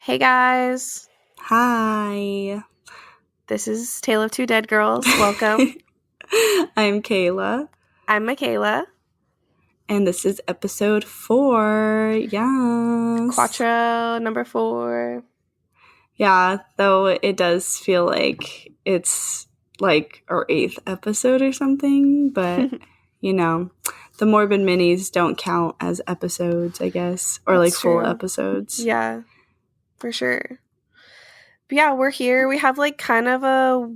Hey guys, Hi. this is Tale of Two Dead Girls. Welcome. I'm Kayla. I'm Michaela. And this is episode 4. Yes. Quattro number 4. Yeah, though it does feel like it's like our 8th episode or something, but the Morbid Minis don't count as episodes, I guess, or That's like full true. episodes. Yeah, for sure. But yeah, we're here. We have like kind of a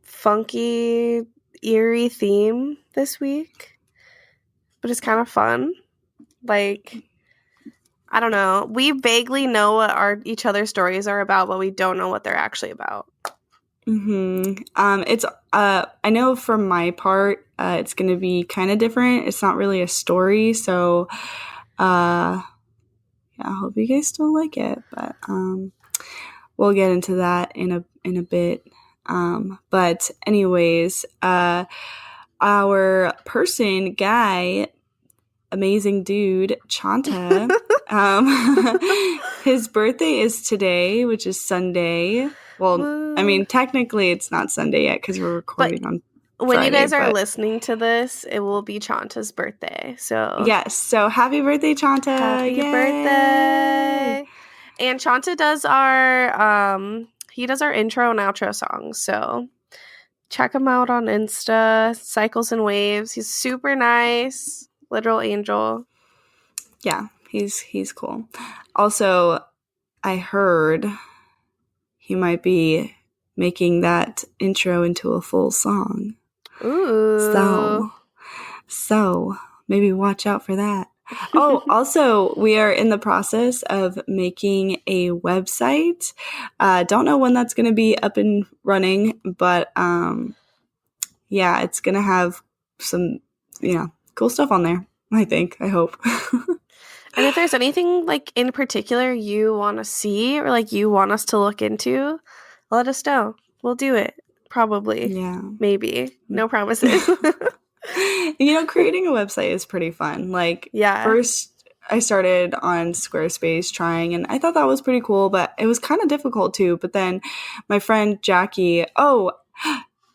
funky, eerie theme this week, but it's kind of fun. Like, I don't know. We vaguely know what each other's stories are about, but we don't know what they're actually about. It's I know for my part, it's gonna be kind of different. It's not really a story, so yeah, I hope you guys still like it, but we'll get into that in a bit. But anyways, our guy, amazing dude, Chanta, his birthday is today, which is Sunday. Well, I mean, technically it's not Sunday yet because we're recording on when Friday, you guys are listening to this, it will be Chanta's birthday. So yes, so happy birthday, Chanta! Happy birthday! And Chanta does our he does our intro and outro songs. So check him out on Insta, Cycles and Waves. He's super nice, literal angel. Yeah, he's cool. Also, I heard he might be making that intro into a full song. Ooh. So maybe watch out for that. Oh, also, we are in the process of making a website. Don't know when that's going to be up and running, but yeah, it's going to have some, cool stuff on there, I hope. And if there's anything like in particular you want to see or like you want us to look into, let us know. We'll do it. Probably. Yeah. Maybe. No promises. Creating a website is pretty fun. First I started on Squarespace trying, and I thought that was pretty cool, but it was kind of difficult too. But then my friend Jackie,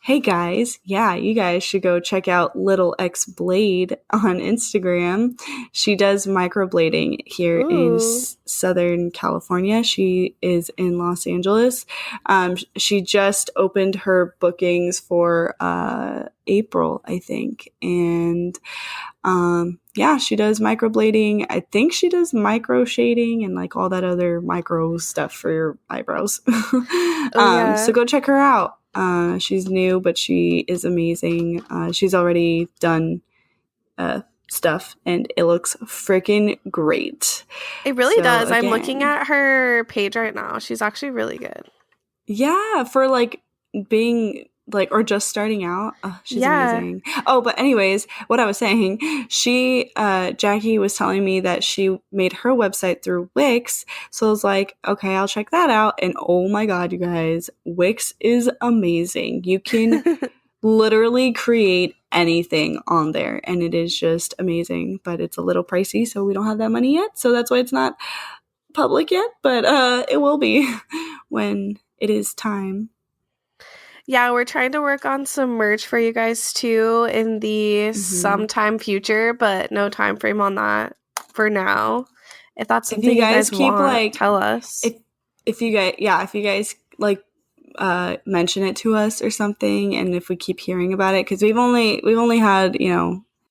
hey guys, yeah, you guys should go check out Little X Blade on Instagram. She does microblading here in Southern California. She is in Los Angeles. She just opened her bookings for April, I think. And yeah, she does microblading. I think she does micro shading and like all that other micro stuff for your eyebrows. So go check her out. She's new, but she is amazing. She's already done stuff, and it looks freaking great. It really does. Again, I'm looking at her page right now. She's actually really good. Yeah, for like being like, or just starting out. She's amazing. Oh, but anyways, what I was saying, Jackie was telling me that she made her website through Wix. So I was like, okay, I'll check that out. And oh my God, you guys, Wix is amazing. You can literally create anything on there, and it is just amazing, but it's a little pricey. So we don't have that money yet. So that's why it's not public yet, but it will be when it is time. Yeah, we're trying to work on some merch for you guys too in the sometime future, but no time frame on that for now. If that's something you guys keep want, tell us. If you guys like mention it to us or something, and if we keep hearing about it, because we've only had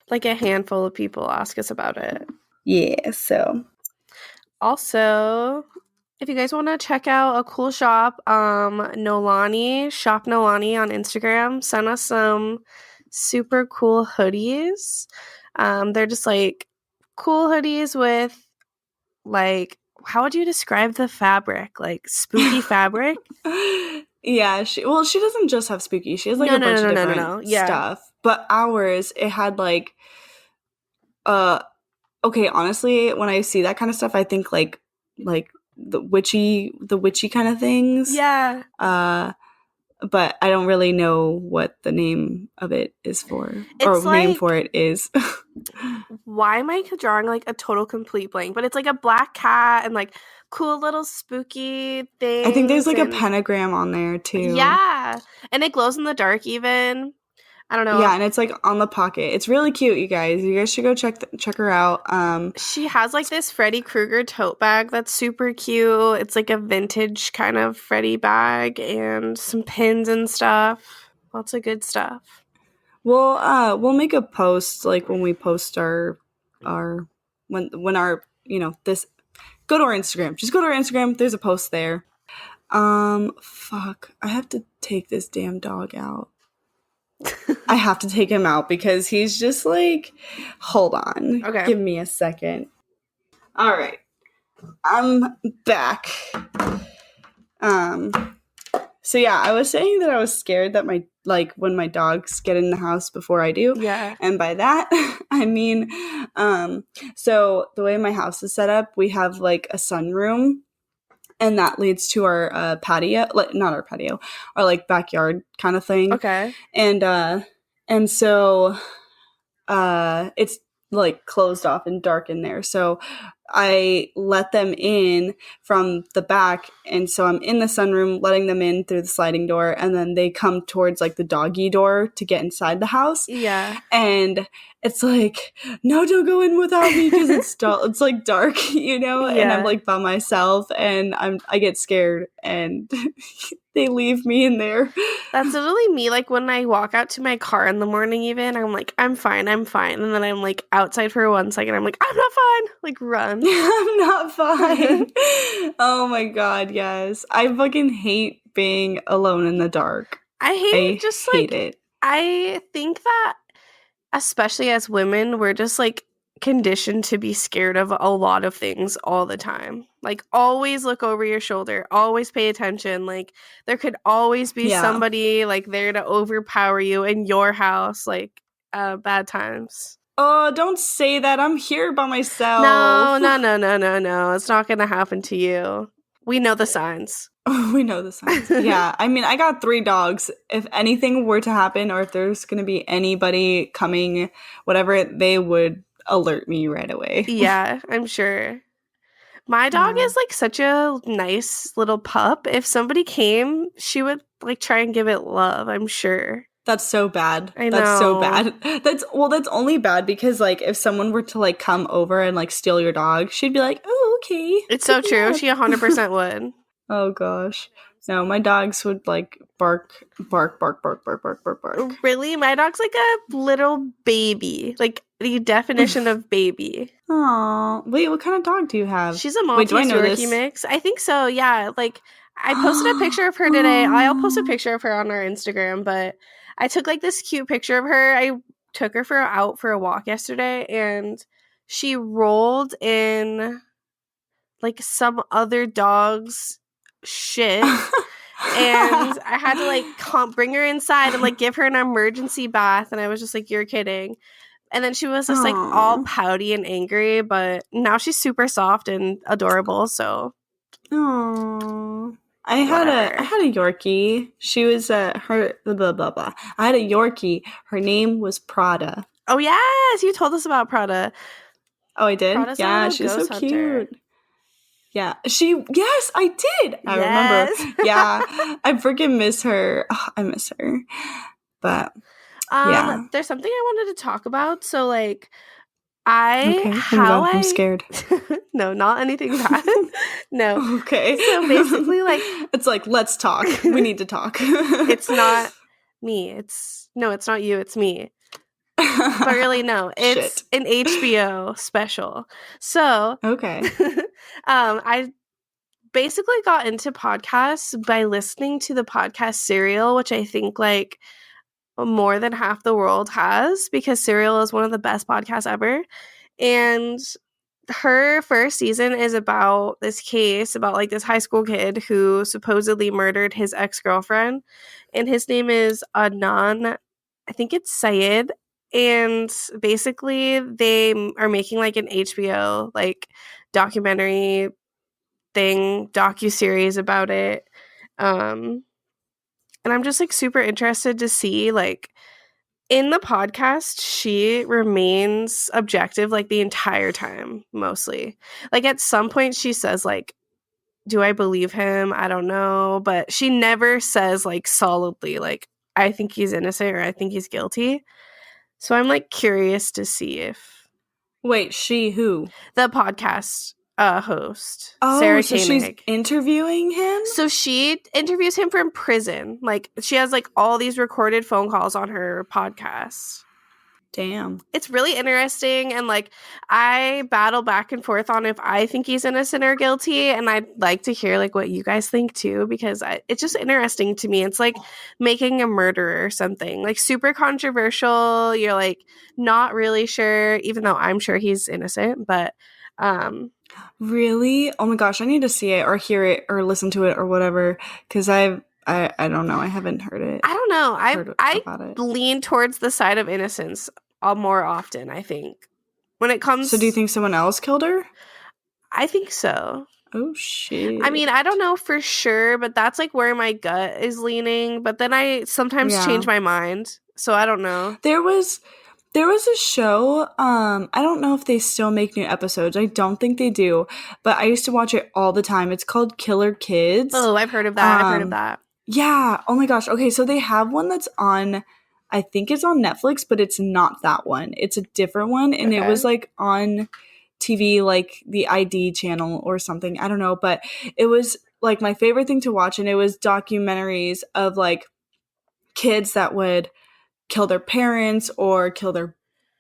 like a handful of people ask us about it. Yeah, so also, if you guys want to check out a cool shop, Nolani, Shop Nolani on Instagram, send us some super cool hoodies. They're just like cool hoodies with like, how would you describe the fabric? Like spooky fabric? Yeah, she doesn't just have spooky. She has like a bunch of different stuff. But ours, it had like, okay, honestly, when I see that kind of stuff, I think like the witchy kind of things. Yeah. but I don't really know what the name of it is for. It's or name for it is. Why am I drawing like a total complete blank? But it's like a black cat and like cool little spooky things. I think there's like a pentagram on there too. Yeah. And it glows in the dark even. I don't know. Yeah, and it's like on the pocket. It's really cute, you guys. You guys should go check her out. She has like this Freddy Krueger tote bag that's super cute. It's like a vintage kind of Freddy bag and some pins and stuff. Lots of good stuff. We'll make a post like when we post our when our this. Go to our Instagram. Just go to our Instagram. There's a post there. Fuck. I have to take this damn dog out. I have to take him out because he's just like, hold on. Okay. Give me a second. All right. I'm back. So yeah, I was saying that I was scared that when my dogs get in the house before I do. Yeah. And by that, I mean, so the way my house is set up, we have like a sunroom, and that leads to our patio, like not our patio, our like backyard kind of thing. Okay. And so it's like closed off and dark in there. So I let them in from the back, and so I'm in the sunroom letting them in through the sliding door, and then they come towards like the doggy door to get inside the house. Yeah. And it's like, no, don't go in without me because it's like dark, Yeah. and I'm like by myself, and I get scared, and they leave me in there. That's literally me. Like when I walk out to my car in the morning, even I'm like, I'm fine, and then I'm like outside for 1 second. I'm like, I'm not fine. Like run. I'm not fine. Oh my god, yes. I fucking hate being alone in the dark. I hate it. I think that especially as women, we're just like conditioned to be scared of a lot of things all the time. Like always look over your shoulder, always pay attention. Like there could always be somebody like there to overpower you in your house, like bad times. Oh, don't say that. I'm here by myself. No. It's not going to happen to you. We know the signs. We know the signs. Yeah. I mean, I got 3 dogs. If anything were to happen, or if there's going to be anybody coming, whatever, they would alert me right away. Yeah, I'm sure. My dog is like such a nice little pup. If somebody came, she would like try and give it love, I'm sure. That's so bad. I know. That's so bad. That's only bad because like if someone were to like come over and like steal your dog, she'd be like, "Oh, okay." It's so true. She 100% would. Oh gosh. No, my dogs would like bark. Really? My dog's like a little baby. Like the definition of baby. Aw. Wait, what kind of dog do you have? She's a Maltese Yorkie mix. I think so, yeah. Like I posted a picture of her today. I'll post a picture of her on our Instagram, but I took like this cute picture of her. I took her out for a walk yesterday, and she rolled in like some other dog's shit. And I had to like bring her inside and like give her an emergency bath, and I was just like, you're kidding. And then she was just like all pouty and angry, but now she's super soft and adorable. So I had a Yorkie. She was her blah blah blah. I had a Yorkie. Her name was Prada. Oh yes, you told us about Prada. Oh, I did. Yeah, she's so cute. Yeah, yes, I did. I remember. Yeah, I freaking miss her. Oh, I miss her. But yeah, there's something I wanted to talk about. So like, I'm scared. No, not anything bad. No. Okay. So basically, like, it's like, let's talk. We need to talk. It's not me. It's not you. It's me. But really, no. It's an HBO special. So okay. I basically got into podcasts by listening to the podcast Serial, which I think like more than half the world has, because Serial is one of the best podcasts ever. And her first season is about this case about like this high school kid who supposedly murdered his ex-girlfriend, and his name is Adnan. I think it's Syed. And basically they are making like an HBO like documentary thing, docuseries about it. And I'm just like super interested to see, like, in the podcast, she remains objective like the entire time, mostly. Like at some point she says like, do I believe him? I don't know. But she never says like solidly like, I think he's innocent or I think he's guilty. So I'm like curious to see if. Wait, she who? The podcast host. Oh, Sarah so Koenig. She's interviewing him? So she interviews him from prison. Like she has like all these recorded phone calls on her podcast. Damn. It's really interesting, and like I battle back and forth on if I think he's innocent or guilty, and I'd like to hear like what you guys think too, because it's just interesting to me. It's like making a murderer or something, like super controversial. You're like not really sure, even though I'm sure he's innocent, but really? Oh my gosh, I need to see it or hear it or listen to it or whatever, because I don't know. I haven't heard it. I don't know. I lean towards the side of innocence more often, I think. When it comes... So do you think someone else killed her? I think so. Oh, shit. I mean, I don't know for sure, but that's like where my gut is leaning. But then I sometimes change my mind. So I don't know. There was a show, I don't know if they still make new episodes. I don't think they do. But I used to watch it all the time. It's called Killer Kids. Oh, I've heard of that. Yeah. Oh my gosh. Okay, so they have one that's on... I think it's on Netflix, but it's not that one. It's a different one, and it was like on TV, like the ID channel or something. I don't know, but it was like my favorite thing to watch, and it was documentaries of like kids that would kill their parents or kill their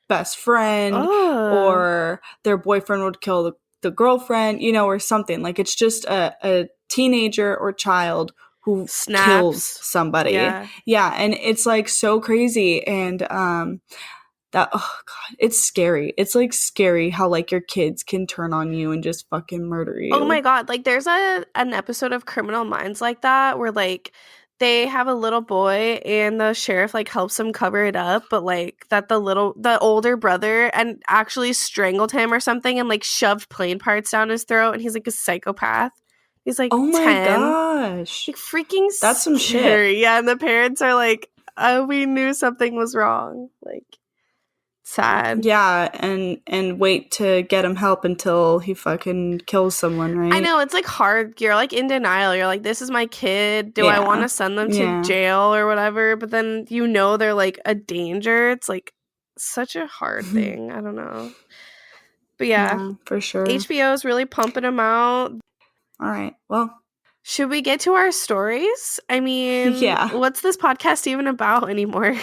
best friend or their boyfriend would kill the girlfriend, you know, or something. Like it's just a teenager or child who kills somebody. Yeah, and it's like so crazy, and that, oh god, it's scary. It's like scary how like your kids can turn on you and just fucking murder you. Oh my god, like there's an episode of Criminal Minds like that where like they have a little boy and the sheriff like helps him cover it up, but like that the older brother and actually strangled him or something and like shoved plane parts down his throat, and he's like a psychopath. He's like, oh my 10. gosh, like freaking that's some shit. Yeah, and the parents are like, oh, we knew something was wrong. Like, sad. Yeah, and wait to get him help until he fucking kills someone, right? I know, it's like hard. You're like in denial. You're like, this is my kid. Do I want to send them to jail or whatever? But then you know they're like a danger. It's like such a hard thing. I don't know. But yeah, for sure. HBO is really pumping them out. All right. Well, should we get to our stories? I mean, what's this podcast even about anymore?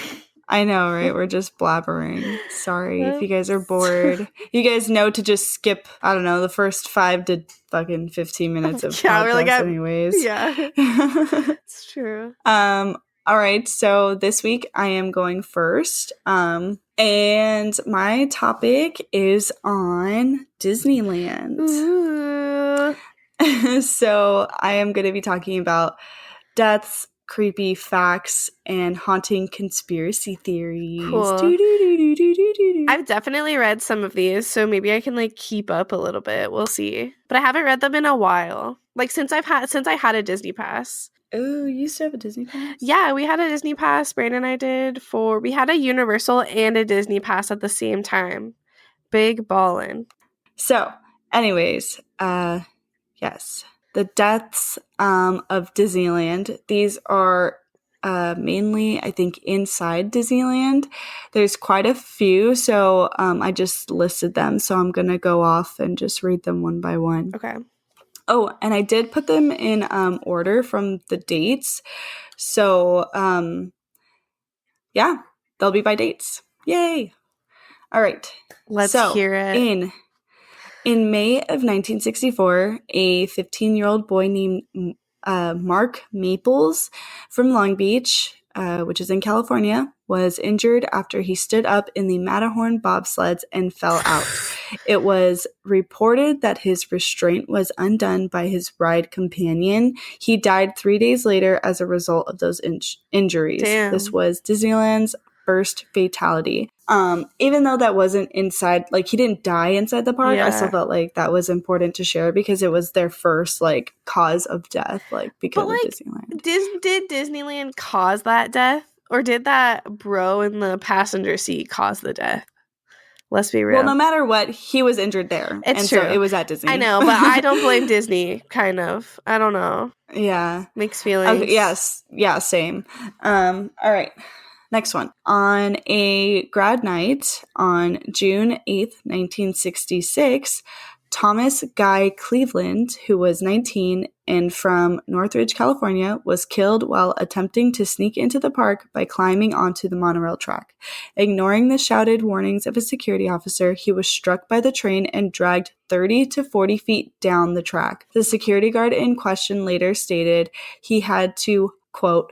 I know, right? We're just blabbering. Sorry if you guys are bored. You guys know to just skip, I don't know, the first 5 to fucking 15 minutes of podcast anyways. Yeah. It's true. All right. So this week I am going first. And my topic is on Disneyland. Ooh. So I am going to be talking about deaths, creepy facts, and haunting conspiracy theories. Cool. I've definitely read some of these, so maybe I can like keep up a little bit. We'll see. But I haven't read them in a while. Like since I had a Disney Pass. Oh, you used to have a Disney Pass? Yeah, we had a Disney Pass. Brandon and I did we had a Universal and a Disney Pass at the same time. Big ballin'. So, anyways, yes. The deaths of Disneyland. These are mainly, I think, inside Disneyland. There's quite a few, so I just listed them. So I'm going to go off and just read them one by one. Okay. Oh, and I did put them in order from the dates. So, yeah, they'll be by dates. Yay! All right. Let's hear it. In May of 1964, a 15-year-old boy named Mark Maples from Long Beach, which is in California, was injured after he stood up in the Matterhorn bobsleds and fell out. It was reported that his restraint was undone by his ride companion. He died 3 days later as a result of those injuries. Damn. This was Disneyland's first fatality. Even though that wasn't inside, like, he didn't die inside the park, I still felt like that was important to share because it was their first, like, cause of death, like, because of Disneyland. Did Disneyland cause that death? Or did that bro in the passenger seat cause the death? Let's be real. Well, no matter what, he was injured there. It's true. So it was at Disney. I know, but I don't blame Disney, kind of. I don't know. Yeah. Mixed feelings. Okay, yes. Yeah, same. All right. Next one. On a grad night on June 8th, 1966, Thomas Guy Cleveland, who was 19 and from Northridge, California, was killed while attempting to sneak into the park by climbing onto the monorail track. Ignoring the shouted warnings of a security officer, he was struck by the train and dragged 30 to 40 feet down the track. The security guard in question later stated he had to, quote,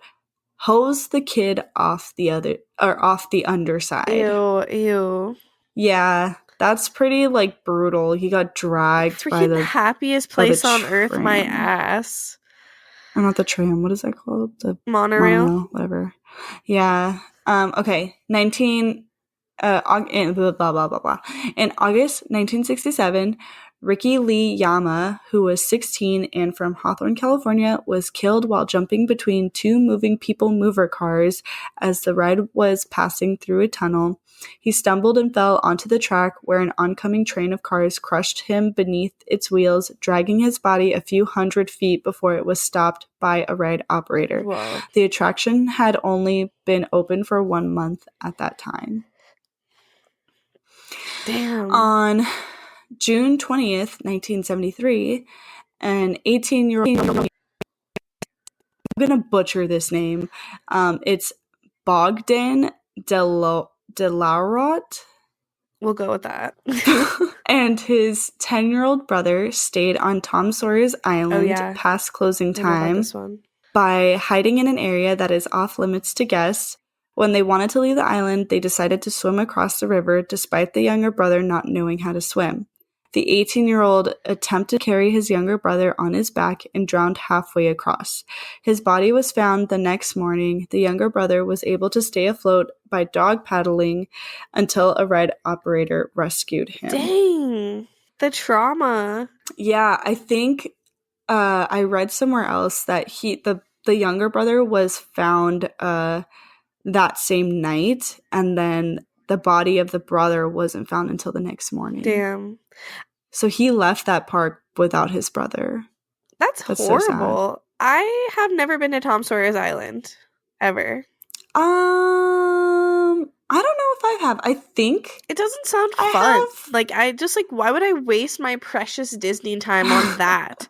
hose the kid off the underside. Ew. Yeah. That's pretty, like, brutal. He got dragged by the happiest place on earth, my ass. I'm not the tram. What is that called? The monorail, whatever. Yeah. Okay. Blah blah blah blah. In August 1967, Ricky Lee Yama, who was 16 and from Hawthorne, California, was killed while jumping between two moving people mover cars as the ride was passing through a tunnel. He stumbled and fell onto the track where an oncoming train of cars crushed him beneath its wheels, dragging his body a few hundred feet before it was stopped by a ride operator. Whoa. The attraction had only been open for 1 month at that time. Damn. On June 20th, 1973, an 18-year-old... I'm going to butcher this name. It's Bogdan Delarotte. We'll go with that. And his 10-year-old brother stayed on Tom Sawyer's Island past closing time by hiding in an area that is off limits to guests. When they wanted to leave the island, they decided to swim across the river despite the younger brother not knowing how to swim. The 18-year-old attempted to carry his younger brother on his back and drowned halfway across. His body was found the next morning. The younger brother was able to stay afloat by dog paddling until a ride operator rescued him. Dang, the trauma. Yeah, I think I read somewhere else that the younger brother was found that same night, and then the body of the brother wasn't found until the next morning. Damn. So he left that park without his brother. That's horrible. So I have never been to Tom Sawyer's Island. Ever. I don't know if I have. I think it doesn't sound fun. Like, I just, like, why would I waste my precious Disney time on that?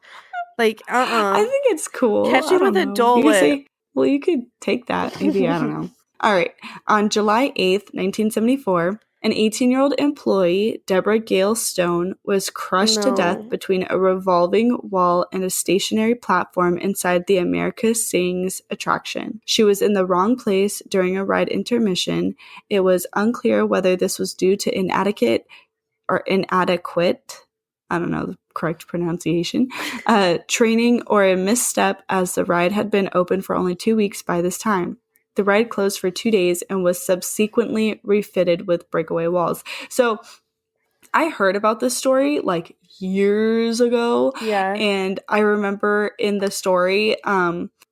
Like, I think it's cool. Catch me with a Dole Whip. Well, you could take that. Maybe, I don't know. All right. On July 8th, 1974, an 18-year-old employee, Deborah Gale Stone, was crushed to death between a revolving wall and a stationary platform inside the America Sings attraction. She was in the wrong place during a ride intermission. It was unclear whether this was due to inadequate, I don't know the correct pronunciation, training or a misstep, as the ride had been open for only 2 weeks by this time. The ride closed for 2 days and was subsequently refitted with breakaway walls. So I heard about this story like years ago. Yeah. And I remember in the story,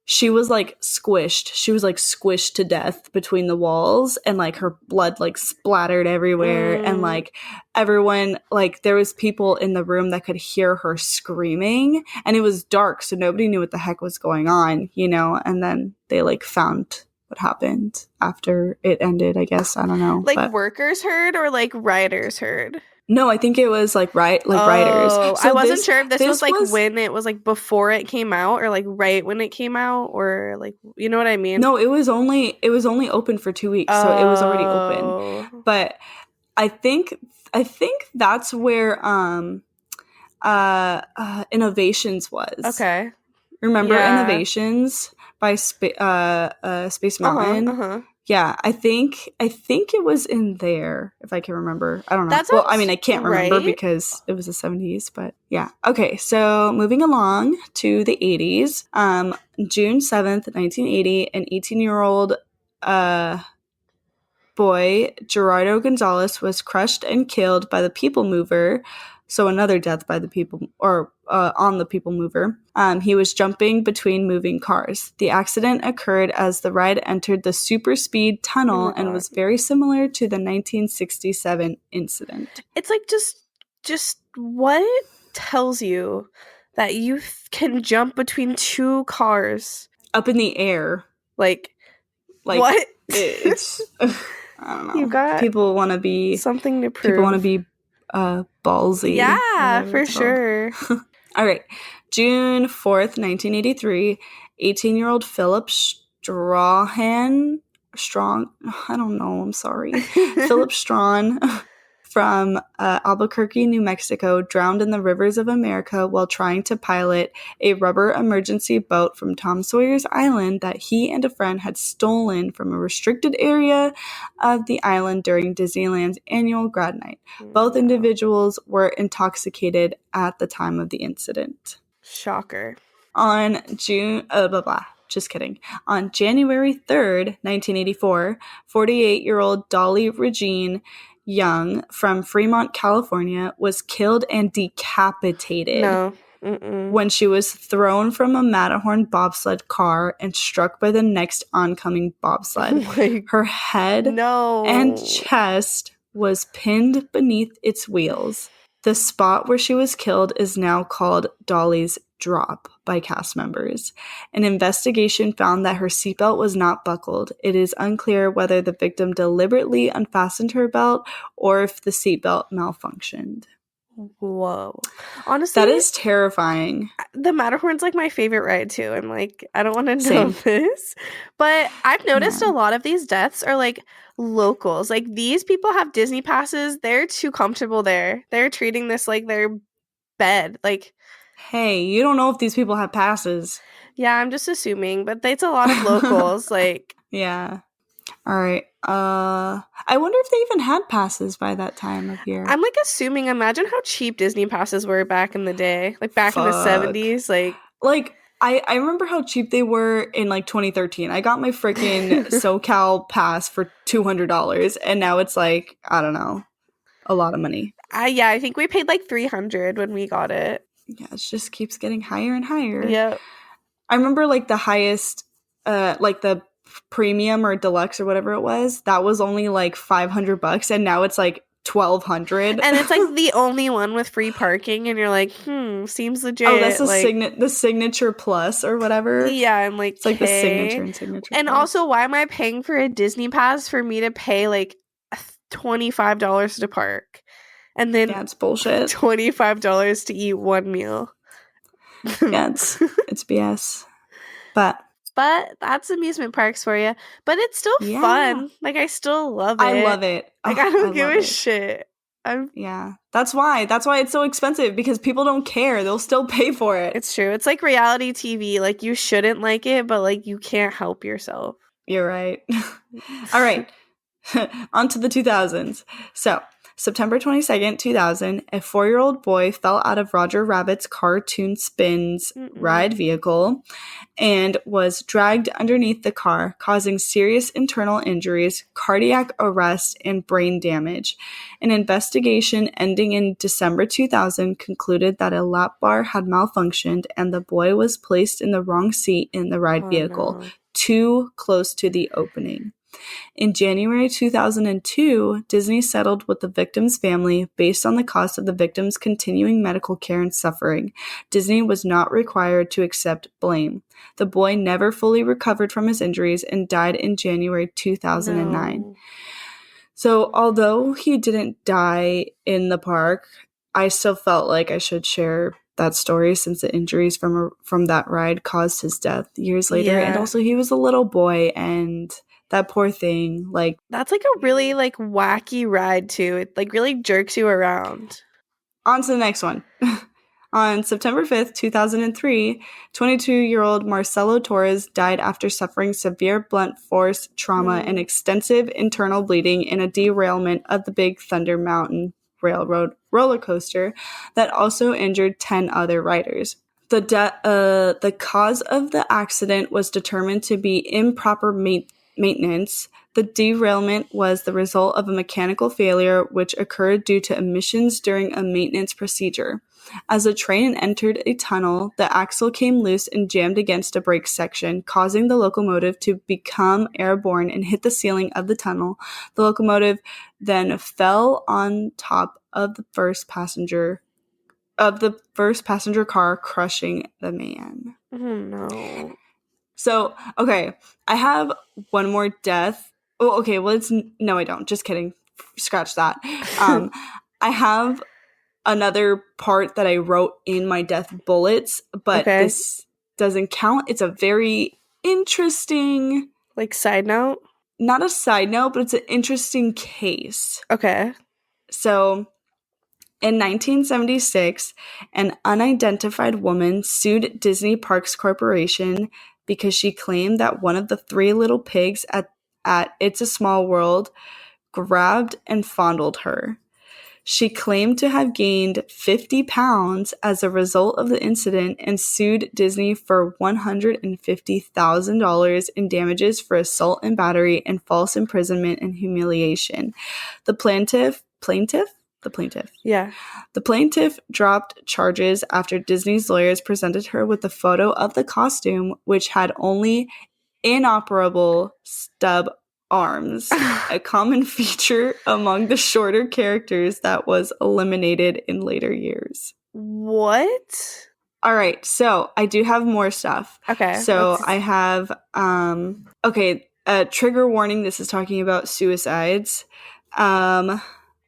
she was like squished. She was like squished to death between the walls, and like her blood like splattered everywhere. And like everyone, like there was people in the room that could hear her screaming, and it was dark. So nobody knew what the heck was going on, you know? And then they like found what happened after it ended, I guess. I don't know. Like workers heard or like riders heard? No, I think it was like riders. So I wasn't sure if this was like when it was like before it came out or like right when it came out, or like, you know what I mean? No, it was only open for 2 weeks, so it was already open. But I think that's where Innovations was. Okay. Remember Innovations by Space Mountain? Yeah, I think it was in there, if I can remember. I don't know. Well, I mean, I can't remember because it was the 70s, but yeah. Okay, so moving along to the 80s. June 7th, 1980, an 18-year-old boy, Gerardo Gonzalez, was crushed and killed by the People Mover. So another death by the people, or on the People Mover. He was jumping between moving cars. The accident occurred as the ride entered the super speed tunnel and was very similar to the 1967 incident. It's like just what tells you that you can jump between two cars up in the air? Like what? It's I don't know. You got people want to be something to prove. People want to be ballsy. Yeah, for sure. All right. June 4th, 1983, 18-year-old Philip Strong, I don't know, I'm sorry. Philip Strawn from Albuquerque, New Mexico, drowned in the rivers of America while trying to pilot a rubber emergency boat from Tom Sawyer's Island that he and a friend had stolen from a restricted area of the island during Disneyland's annual grad night. Both individuals were intoxicated at the time of the incident. Shocker. On On January 3rd, 1984, 48-year-old Dolly Regine Young from Fremont, California, was killed and decapitated when she was thrown from a Matterhorn bobsled car and struck by the next oncoming bobsled. Her head and chest was pinned beneath its wheels. The spot where she was killed is now called Dolly's Drop by cast members. An investigation found that her seatbelt was not buckled. It is unclear whether the victim deliberately unfastened her belt or if the seatbelt malfunctioned. Whoa. Honestly, that is terrifying. The Matterhorn's like my favorite ride too. I'm like, I don't want to know this. But I've noticed a lot of these deaths are like locals. Like these people have Disney passes. They're too comfortable there. They're treating this like their bed. Like, hey, you don't know if these people have passes. Yeah, I'm just assuming, but it's a lot of locals. Like, yeah. All right. I wonder if they even had passes by that time of year. I'm like assuming. Imagine how cheap Disney passes were back in the day, like back in the 70s. Like I remember how cheap they were in like 2013. I got my freaking SoCal pass for $200, and now it's like, I don't know, a lot of money. Yeah, I think we paid like $300 when we got it. Yeah, it just keeps getting higher and higher. Yep. I remember like the highest, like the premium or deluxe or whatever it was, that was only like $500, and now it's like $1,200. And it's like the only one with free parking, and you're like, seems legit. Oh, that's the Signature Plus or whatever. Yeah, I'm like, it's like the Signature and Signature. And Plus. Also, why am I paying for a Disney pass for me to pay like $25 to park? And then it's bullshit. $25 to eat one meal. Yeah, it's BS. But that's amusement parks for you. But it's still fun. Like, I still love it. I love it. Like, I don't give a shit. Yeah. That's why it's so expensive, because people don't care. They'll still pay for it. It's true. It's like reality TV. Like, you shouldn't like it, but like, you can't help yourself. You're right. All right. On to the 2000s. So, September 22nd, 2000, a 4-year-old boy fell out of Roger Rabbit's Cartoon Spins ride vehicle and was dragged underneath the car, causing serious internal injuries, cardiac arrest, and brain damage. An investigation ending in December 2000 concluded that a lap bar had malfunctioned and the boy was placed in the wrong seat in the ride vehicle, too close to the opening. In January 2002, Disney settled with the victim's family based on the cost of the victim's continuing medical care and suffering. Disney was not required to accept blame. The boy never fully recovered from his injuries and died in January 2009. No. So, although he didn't die in the park, I still felt like I should share that story, since the injuries from that ride caused his death years later. Yeah. And also, he was a little boy, and that poor thing, like, that's like a really like wacky ride too. It like really jerks you around. On to the next one. On September 5th, 2003, 22-year-old Marcelo Torres died after suffering severe blunt force trauma and extensive internal bleeding in a derailment of the Big Thunder Mountain Railroad roller coaster that also injured 10 other riders. The cause of the accident was determined to be improper maintenance. The derailment was the result of a mechanical failure which occurred due to emissions during a maintenance procedure. As the train entered a tunnel, the axle came loose and jammed against a brake section, causing the locomotive to become airborne and hit the ceiling of the tunnel. The locomotive then fell on top of the first passenger car, crushing the man. Oh, no. So, okay, I have one more death. Oh, okay, well, no, I don't. Just kidding. Scratch that. I have another part that I wrote in my death bullets, but this doesn't count. It's a very interesting... Like, side note? Not a side note, but it's an interesting case. Okay. So... In 1976, an unidentified woman sued Disney Parks Corporation because she claimed that one of the three little pigs at It's a Small World grabbed and fondled her. She claimed to have gained 50 pounds as a result of the incident and sued Disney for $150,000 in damages for assault and battery and false imprisonment and humiliation. The plaintiff? Yeah. The plaintiff dropped charges after Disney's lawyers presented her with a photo of the costume, which had only inoperable stub arms, a common feature among the shorter characters that was eliminated in later years. What? All right, so I do have more stuff. Okay. So I have, trigger warning, this is talking about suicides.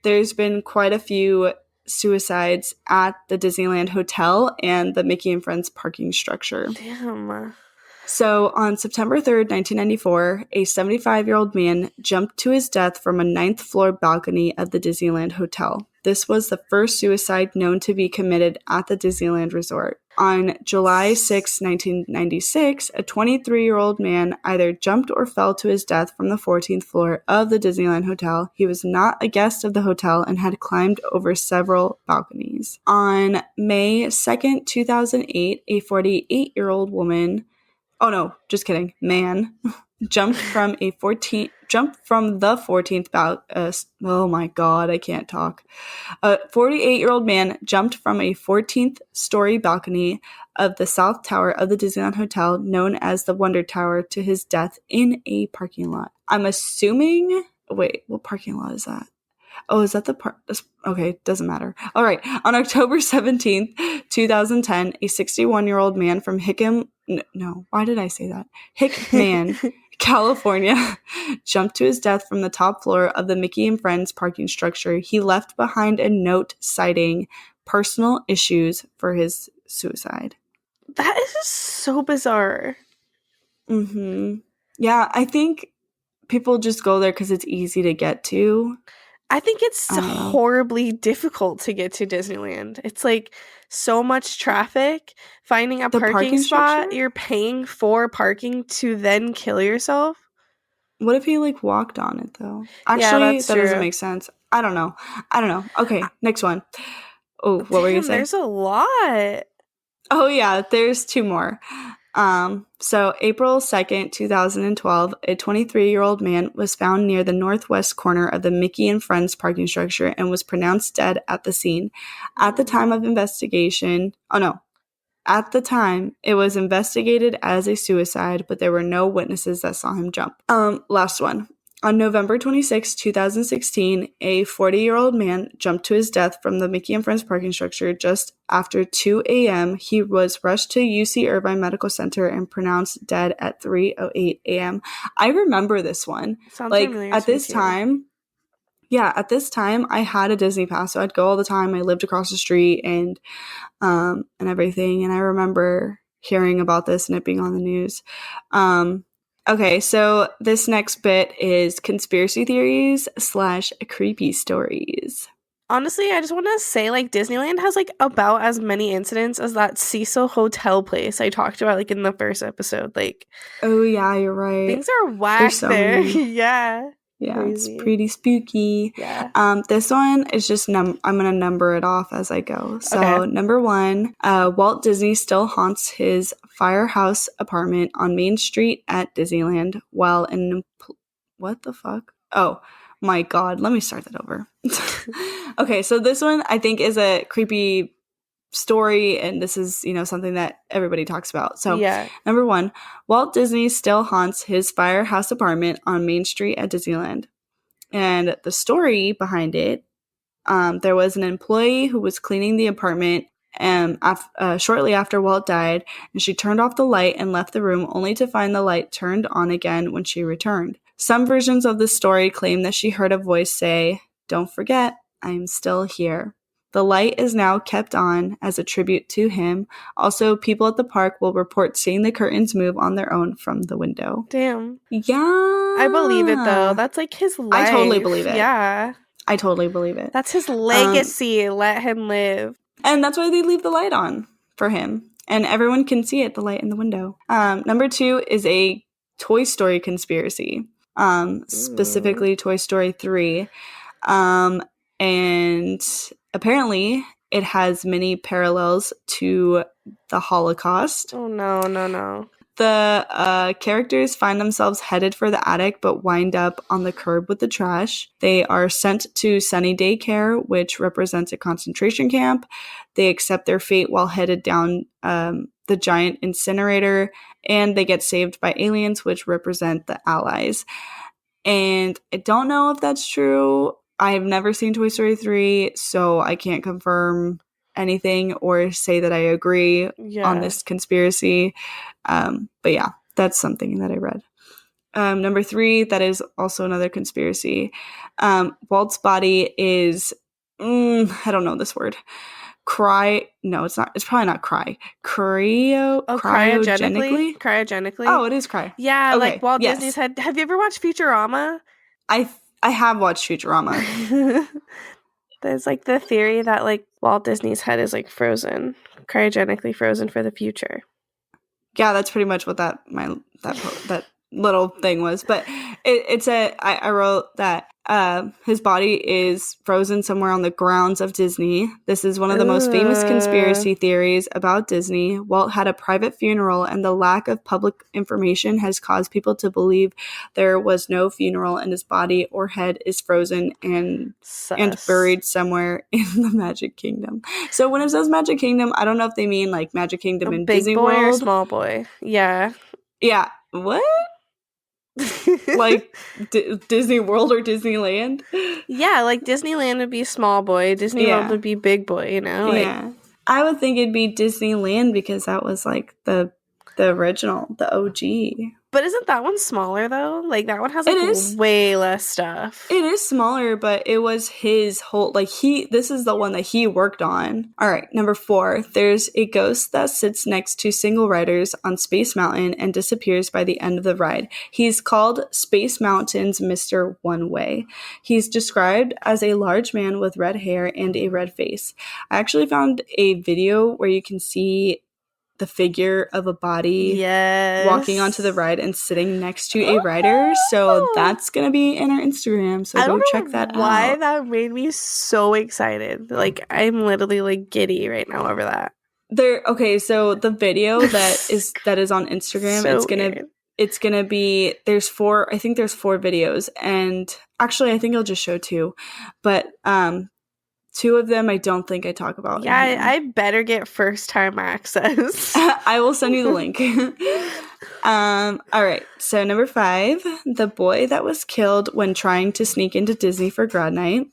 There's been quite a few suicides at the Disneyland Hotel and the Mickey and Friends parking structure. Damn. So on September 3rd, 1994, a 75-year-old man jumped to his death from a 9th floor balcony of the Disneyland Hotel. This was the first suicide known to be committed at the Disneyland Resort. On July 6, 1996, a 23-year-old man either jumped or fell to his death from the 14th floor of the Disneyland Hotel. He was not a guest of the hotel and had climbed over several balconies. On May 2nd, 2008, a 48-year-old woman... Oh no, just kidding. Man jumped from the 14th oh my god, I can't talk. A 48-year-old man jumped from a 14th story balcony of the South Tower of the Disneyland Hotel, known as the Wonder Tower, to his death in a parking lot. I'm assuming... Wait, what parking lot is that? Oh, is that the part? Okay, doesn't matter. All right. On October 17th, 2010, a 61-year-old man from Hickman, California, jumped to his death from the top floor of the Mickey and Friends parking structure. He left behind a note citing personal issues for his suicide. That is just so bizarre. Mm-hmm. Yeah, I think people just go there because it's easy to get to. I think it's horribly difficult to get to Disneyland. It's like so much traffic. Finding a parking spot, structure? You're paying for parking to then kill yourself. What if he walked on it though? Actually, that doesn't make sense. I don't know. Okay, next one. Oh, what were you saying? There's a lot. Oh yeah, there's two more. So April 2nd, 2012, a 23-year-old man was found near the northwest corner of the Mickey and Friends parking structure and was pronounced dead at the scene. At the time, it was investigated as a suicide, but there were no witnesses that saw him jump. Last one. On November 26, 2016, a 40-year-old man jumped to his death from the Mickey and Friends parking structure just after 2 a.m. He was rushed to UC Irvine Medical Center and pronounced dead at 3:08 a.m. I remember this one. Sounds familiar at this time. Yeah, at this time, I had a Disney pass, so I'd go all the time. I lived across the street and everything, and I remember hearing about this and it being on the news. Okay, so this next bit is conspiracy theories / creepy stories. Honestly, I just want to say, Disneyland has, about as many incidents as that Cecil Hotel place I talked about, in the first episode. Oh, yeah, you're right. Things are whack there. Yeah. Yeah, Crazy. It's pretty spooky. Yeah. This one is just I'm gonna number it off as I go. So Number 1, Walt Disney still haunts his firehouse apartment on Main Street at Disneyland while an what the fuck? Oh my god, let me start that over. Okay, so this one I think is a creepy story, and this is, something that everybody talks about. So, number 1, Walt Disney still haunts his firehouse apartment on Main Street at Disneyland. And the story behind it, there was an employee who was cleaning the apartment shortly after Walt died, and she turned off the light and left the room only to find the light turned on again when she returned. Some versions of the story claim that she heard a voice say, "Don't forget, I am still here." The light is now kept on as a tribute to him. Also, people at the park will report seeing the curtains move on their own from the window. Damn. Yeah. I believe it, though. That's like his life. I totally believe it. Yeah. I totally believe it. That's his legacy. Let him live. And that's why they leave the light on for him. And everyone can see it, the light in the window. Number 2 is a Toy Story conspiracy. Specifically Toy Story 3. And apparently it has many parallels to the Holocaust. Oh, no. The characters find themselves headed for the attic but wind up on the curb with the trash. They are sent to Sunny Daycare, which represents a concentration camp. They accept their fate while headed down the giant incinerator, and they get saved by aliens, which represent the Allies. And I don't know if that's true. I have never seen Toy Story 3, so I can't confirm anything or say that I agree on this conspiracy. But yeah, that's something that I read. Number 3, that is also another conspiracy. Walt's body is, I don't know this word. No, it's not. It's probably not cryogenically? Cryogenically? Oh, it is cry. Yeah, okay, like Walt Disney's head. Have you ever watched Futurama? I have watched Futurama. There's like the theory that like Walt Disney's head is like frozen, cryogenically frozen for the future. Yeah, that's pretty much what that little thing was. But I wrote that his body is frozen somewhere on the grounds of Disney. This is one of the most famous conspiracy theories about Disney. Walt had a private funeral, and the lack of public information has caused people to believe there was no funeral, and his body or head is frozen and buried somewhere in the Magic Kingdom. So when it says Magic Kingdom, I don't know if they mean like Magic Kingdom in Disney World. Big boy or small boy? Yeah. Yeah. What? Like Disney World or Disneyland? Yeah, like Disneyland would be small boy, Disney World would be big boy, Yeah. I would think it'd be Disneyland because that was like the original, the OG. But isn't that one smaller though? Like that one has like way less stuff. It is smaller, but it was his whole this is the one that he worked on. All right, number 4. There's a ghost that sits next to single riders on Space Mountain and disappears by the end of the ride. He's called Space Mountain's Mr. One Way. He's described as a large man with red hair and a red face. I actually found a video where you can see the figure of a body walking onto the ride and sitting next to a rider. So that's going to be in our Instagram. So go check that out. Why that made me so excited. Like I'm literally like giddy right now over that. So the video that is on Instagram, so it's gonna be there's 4 videos, and actually I think I'll just show 2. But 2 of them I don't think I talk about. Yeah, I better get first time access. I will send you the link. All right, so number 5, the boy that was killed when trying to sneak into Disney for grad night,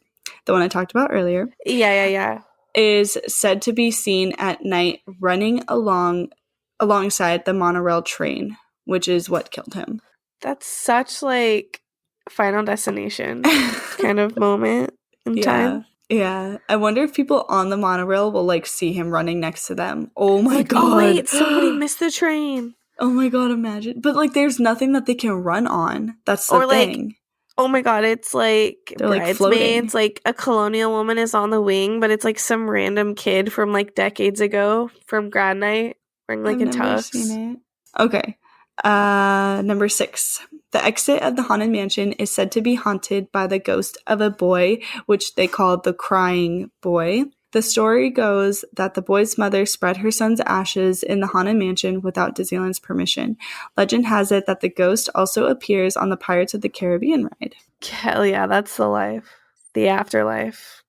the one I talked about earlier. Yeah. Is said to be seen at night running alongside the monorail train, which is what killed him. That's such like Final Destination kind of moment in time. Yeah, I wonder if people on the monorail will like see him running next to them. Oh my god! Oh wait, somebody missed the train. Oh my god, imagine! But like, there's nothing that they can run on. That's the thing. Oh my god, it's like they're Bridesmaids. Like a colonial woman is on the wing, but it's like some random kid from like decades ago from grad night wearing like a tux. Seen it. Okay. Number 6. The exit of the Haunted Mansion is said to be haunted by the ghost of a boy, which they call the Crying Boy. The story goes that the boy's mother spread her son's ashes in the Haunted Mansion without Disneyland's permission. Legend has it that the ghost also appears on the Pirates of the Caribbean ride. Hell yeah, that's the life. The afterlife.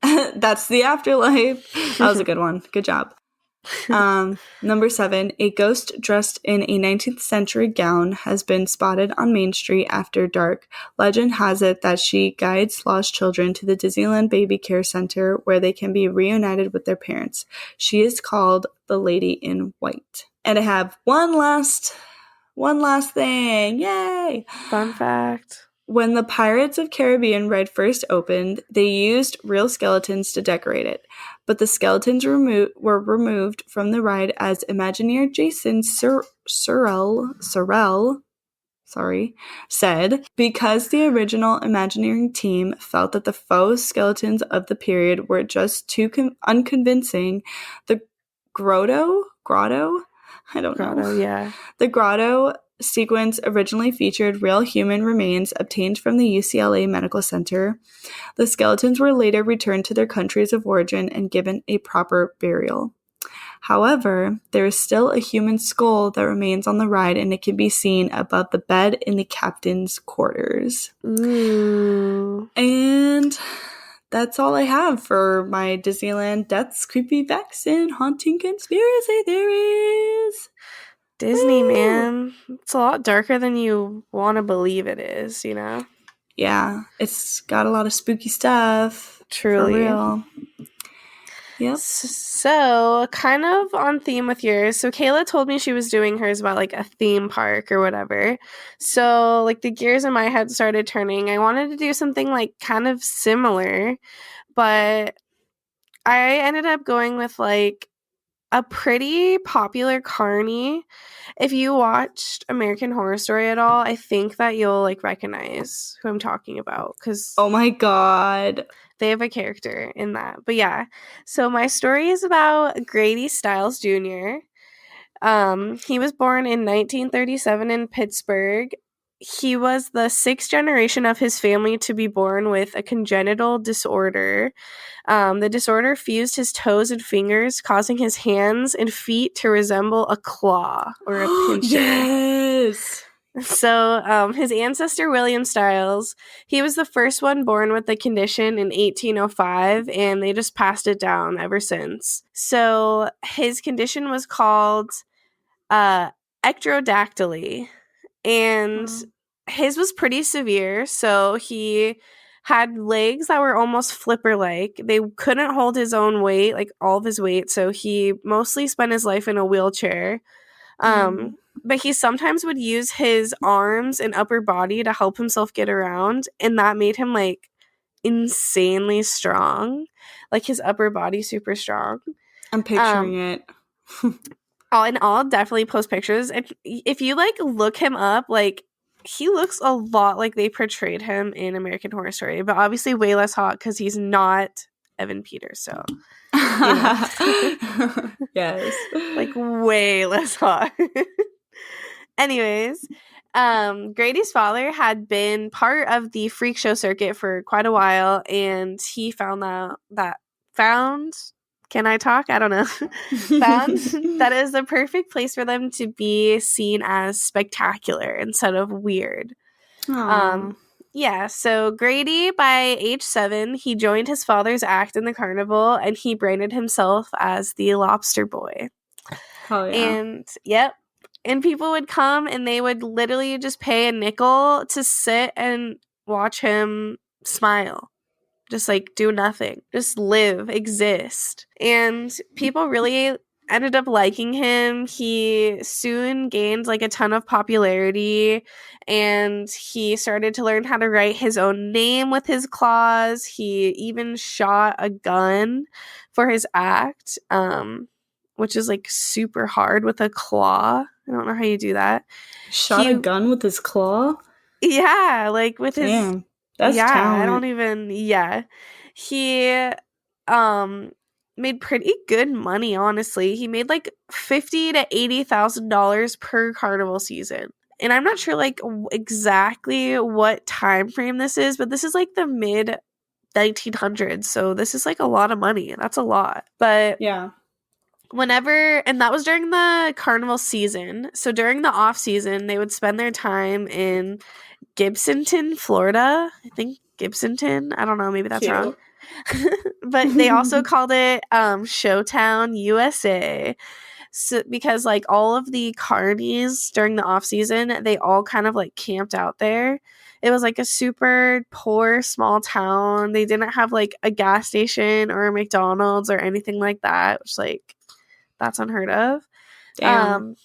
That's the afterlife. That was a good one. Good job. Number 7, a ghost dressed in a 19th century gown has been spotted on Main Street after dark. Legend has it that she guides lost children to the Disneyland Baby Care Center where they can be reunited with their parents. She is called the Lady in White. And I have one last thing. Yay! Fun fact. When the Pirates of Caribbean ride first opened, they used real skeletons to decorate it. But the skeletons were removed from the ride as Imagineer Jason Sorrell said, because the original Imagineering team felt that the faux skeletons of the period were just too unconvincing. The grotto? I don't know. Grotto, yeah. The grotto sequence originally featured real human remains obtained from the UCLA Medical Center. The skeletons were later returned to their countries of origin and given a proper burial. However, there is still a human skull that remains on the ride, and it can be seen above the bed in the captain's quarters. Ooh. And that's all I have for my Disneyland deaths, creepy facts, and haunting conspiracy theories. Disney, man. It's a lot darker than you want to believe it is, you know? Yeah, it's got a lot of spooky stuff. Truly. For real. Yep. So, kind of on theme with yours. So, Kayla told me she was doing hers about, like, a theme park or whatever. So, like, the gears in my head started turning. I wanted to do something, like, kind of similar. But I ended up going with, like, a pretty popular carny. If you watched American Horror Story at all, I think that you'll, like, recognize who I'm talking about. Because oh my god, they have a character in that. But yeah, so my story is about Grady Stiles Jr. He was born in 1937 in Pittsburgh. He was the 6th generation of his family to be born with a congenital disorder. The disorder fused his toes and fingers, causing his hands and feet to resemble a claw or a pincher. Yes! So his ancestor, William Stiles, he was the first one born with the condition in 1805, and they just passed it down ever since. So his condition was called ectrodactyly, and his was pretty severe. So he had legs that were almost flipper-like. They couldn't hold his own weight, like all of his weight, so he mostly spent his life in a wheelchair. But he sometimes would use his arms and upper body to help himself get around, and that made him, like, insanely strong. Like, his upper body super strong. I'm picturing it. And I'll definitely post pictures. If you, like, look him up, like, he looks a lot like they portrayed him in American Horror Story, but obviously way less hot because he's not Evan Peters, so... Yes. Like, way less hot. Anyways, Grady's father had been part of the freak show circuit for quite a while, and he found can I talk? I don't know. Found that is the perfect place for them to be seen as spectacular instead of weird. Yeah, so Grady, by age 7, he joined his father's act in the carnival, and he branded himself as the Lobster Boy. Oh, yeah. And, yep. And people would come, and they would literally just pay a nickel to sit and watch him smile. Just, like, do nothing. Just live, exist. And people really ended up liking him. He soon gained, like, a ton of popularity, and he started to learn how to write his own name with his claws. He even shot a gun for his act, which is, like, super hard with a claw. I don't know how you do that. Shot a gun with his claw? Yeah, like, with his... Damn, that's talent. I don't even... Yeah. He made pretty good money, honestly. He made, like, $50,000 to $80,000 per carnival season. And I'm not sure, like, exactly what time frame this is, but this is, like, the mid 1900s. So this is like a lot of money. That's a lot. But yeah. And that was during the carnival season. So during the off season, they would spend their time in Gibsonton, Florida. I think Gibsonton. I don't know. Maybe that's Cute. wrong. But they also called it Showtown, USA. So, because like all of the carnies during the off season, they all kind of like camped out there. It was like a super poor small town. They didn't have like a gas station or a McDonald's or anything like that, which like that's unheard of. Damn.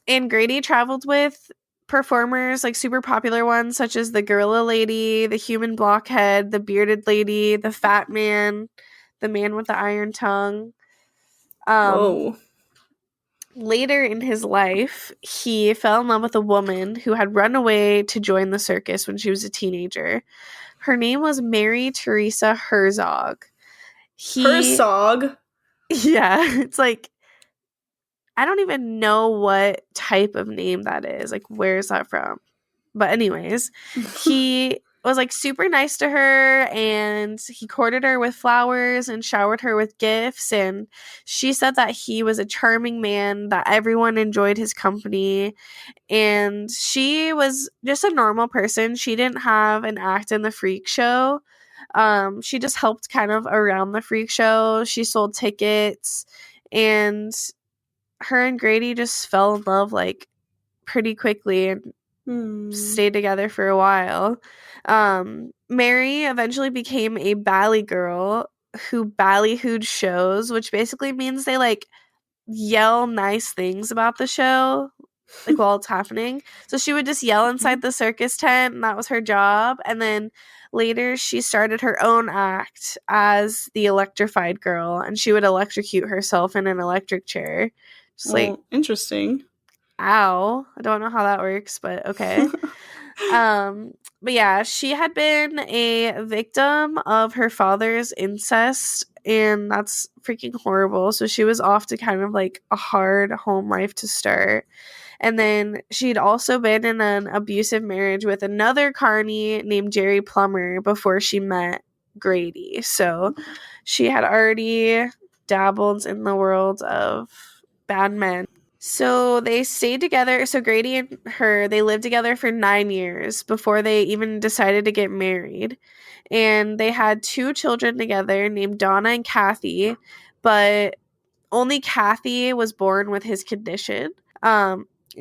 And Grady traveled with performers, like super popular ones, such as the Gorilla Lady, the Human Blockhead, the Bearded Lady, the Fat Man, the Man with the Iron Tongue. Whoa. Later in his life, he fell in love with a woman who had run away to join the circus when she was a teenager. Her name was Mary Teresa Herzog. Herzog? Yeah, it's like, I don't even know what type of name that is. Like, where is that from? But anyways, he was like super nice to her, and he courted her with flowers and showered her with gifts. And she said that he was a charming man, that everyone enjoyed his company. And she was just a normal person. She didn't have an act in the freak show. She just helped kind of around the freak show. She sold tickets, and her and Grady just fell in love like pretty quickly and stayed together for a while. Mary eventually became a ballet girl who ballyhooed shows, which basically means they like yell nice things about the show like while it's happening. So she would just yell inside the circus tent, and that was her job. And then later she started her own act as the electrified girl, and she would electrocute herself in an electric chair. Just like, interesting. Ow. I don't know how that works, but okay. But yeah, she had been a victim of her father's incest, and that's freaking horrible. So she was off to kind of like a hard home life to start. And then she'd also been in an abusive marriage with another carny named Jerry Plummer before she met Grady. So she had already dabbled in the world of bad men. So they stayed together. So Grady and her, they lived together for 9 years before they even decided to get married. And they had 2 children together named Donna and Kathy, but only Kathy was born with his condition.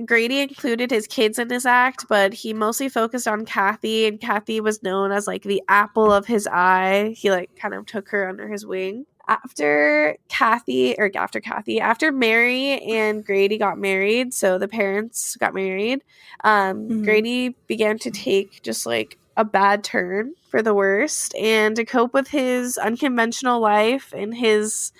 Grady included his kids in his act, but he mostly focused on Kathy, and Kathy was known as like the apple of his eye. He like kind of took her under his wing. After Mary and Grady got married, so the parents got married, Grady began to take just like a bad turn for the worst, and to cope with his unconventional life and his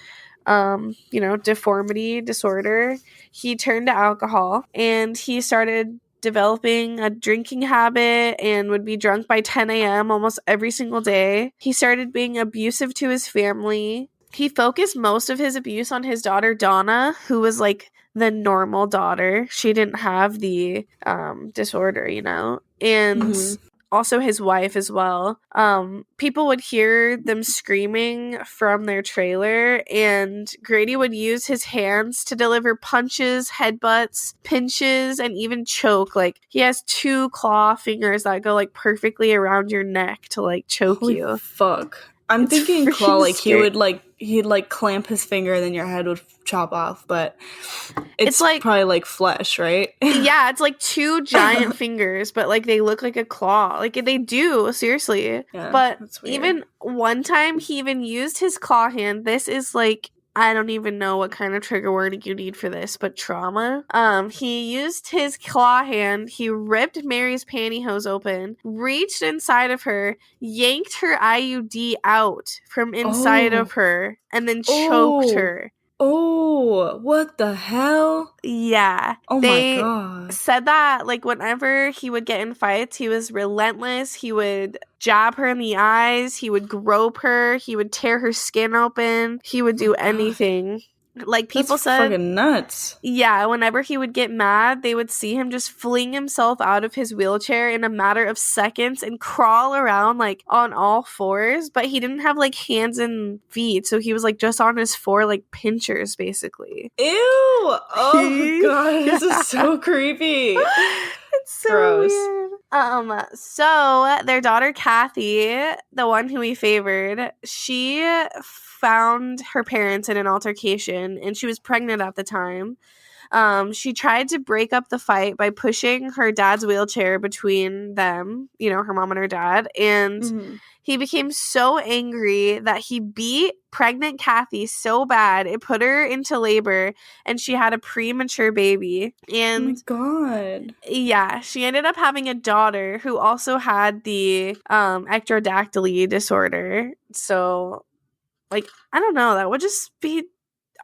deformity disorder, he turned to alcohol, and he started developing a drinking habit and would be drunk by 10 a.m. almost every single day. He started being abusive to his family. He focused most of his abuse on his daughter, Donna, who was like the normal daughter. She didn't have the disorder, and also his wife as well. People would hear them screaming from their trailer, and Grady would use his hands to deliver punches, headbutts, pinches, and even choke. Like, he has 2 claw fingers that go like perfectly around your neck to like choke you. Fuck. I'm thinking claw, like he'd like clamp his finger and then your head would chop off, but it's like probably like flesh, right? Yeah, it's like 2 giant fingers, but like they look like a claw. Like they do, seriously. Yeah, but even one time he even used his claw hand. This is like, I don't even know what kind of trigger warning you need for this, but trauma. He used his claw hand. He ripped Mary's pantyhose open, reached inside of her, yanked her IUD out from inside of her, and then choked her. Oh, what the hell? Yeah. Oh my God. Said that like whenever he would get in fights, he was relentless. He would jab her in the eyes. He would grope her. He would tear her skin open. He would do anything. Like, people said, fucking nuts. Yeah, whenever he would get mad, they would see him just fling himself out of his wheelchair in a matter of seconds and crawl around, like, on all fours. But he didn't have, like, hands and feet, so he was, like, just on his four, like, pinchers, basically. Ew! Oh, God, this is so creepy. It's so gross. Weird. So their daughter Kathy, the one who we favored, she found her parents in an altercation, and she was pregnant at the time. She tried to break up the fight by pushing her dad's wheelchair between them, you know, her mom and her dad, and he became so angry that he beat pregnant Kathy so bad it put her into labor, and she had a premature baby. And oh my God. Yeah, she ended up having a daughter who also had the ectrodactyly disorder. So, like, I don't know, that would just be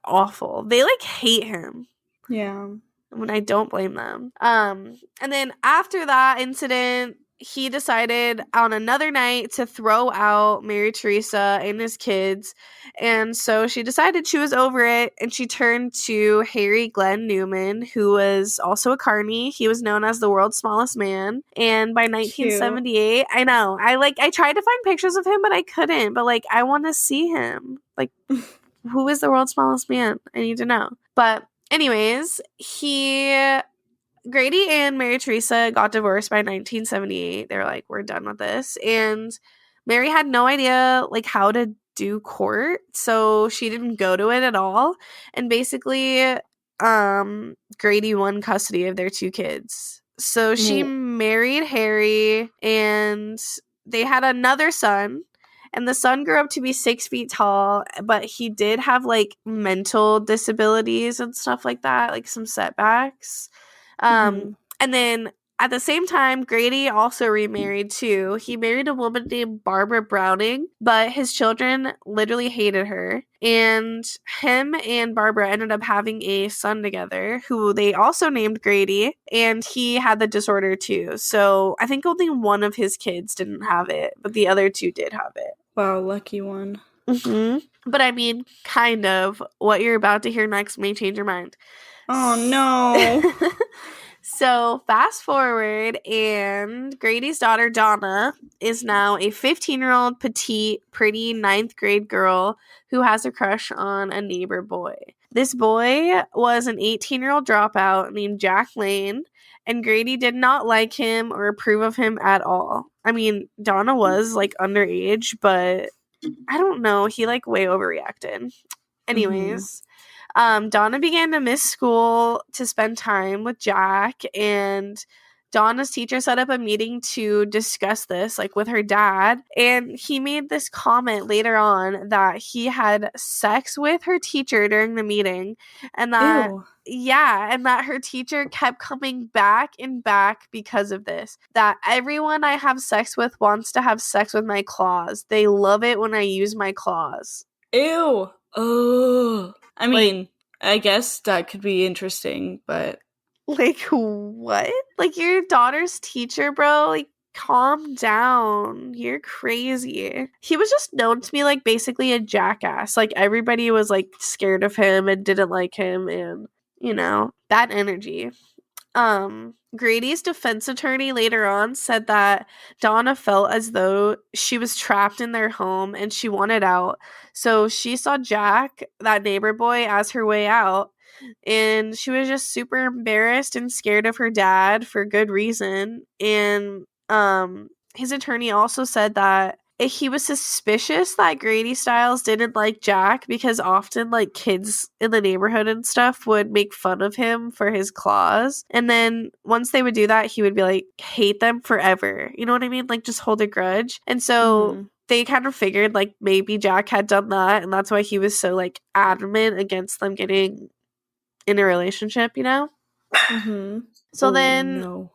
awful. They, like, hate him. Yeah. When I don't blame them. And then after that incident, he decided on another night to throw out Mary Teresa and his kids. And so she decided she was over it, and she turned to Harry Glenn Newman, who was also a carny. He was known as the world's smallest man. And by 1978, I know, I tried to find pictures of him, but I couldn't. But, like, I want to see him. Like, who is the world's smallest man? I need to know. But anyways, Grady and Mary Teresa got divorced by 1978. They were like, we're done with this. And Mary had no idea, like, how to do court, so she didn't go to it at all. And basically, Grady won custody of their two kids. So she married Harry, and they had another son. And the son grew up to be 6 feet tall, but he did have, like, mental disabilities and stuff like that, like some setbacks. And then at the same time, Grady also remarried too. He married a woman named Barbara Browning, but his children literally hated her. And him and Barbara ended up having a son together who they also named Grady, and he had the disorder too. So I think only one of his kids didn't have it, but the other two did have it. Wow, lucky one. But I mean, kind of. What you're about to hear next may change your mind. Oh, no. So fast forward, and Grady's daughter, Donna, is now a 15-year-old petite, pretty 9th grade girl who has a crush on a neighbor boy. This boy was an 18-year-old dropout named Jack Lane, and Grady did not like him or approve of him at all. I mean, Donna was, like, underage, but I don't know. He, like, way overreacted. Anyways, Donna began to miss school to spend time with Jack, and Donna's teacher set up a meeting to discuss this, like, with her dad, and he made this comment later on that he had sex with her teacher during the meeting, and that and that her teacher kept coming back and back because of this. That everyone I have sex with wants to have sex with my claws. They love it when I use my claws. Ew. Oh. I mean, like, I guess that could be interesting, but... Like, what? Like, your daughter's teacher, bro? Like, calm down. You're crazy. He was just known to be, like, basically a jackass. Like, everybody was, like, scared of him and didn't like him, and, you know, bad energy. Grady's defense attorney later on said that Donna felt as though she was trapped in their home and she wanted out. So she saw Jack, that neighbor boy, as her way out. And she was just super embarrassed and scared of her dad for good reason. And his attorney also said that he was suspicious that Grady Stiles didn't like Jack because often, like, kids in the neighborhood and stuff would make fun of him for his claws. And then once they would do that, he would be like, hate them forever. You know what I mean? Like, just hold a grudge. And so they kind of figured, like, maybe Jack had done that, and that's why he was so, like, adamant against them getting in a relationship, you know? So then...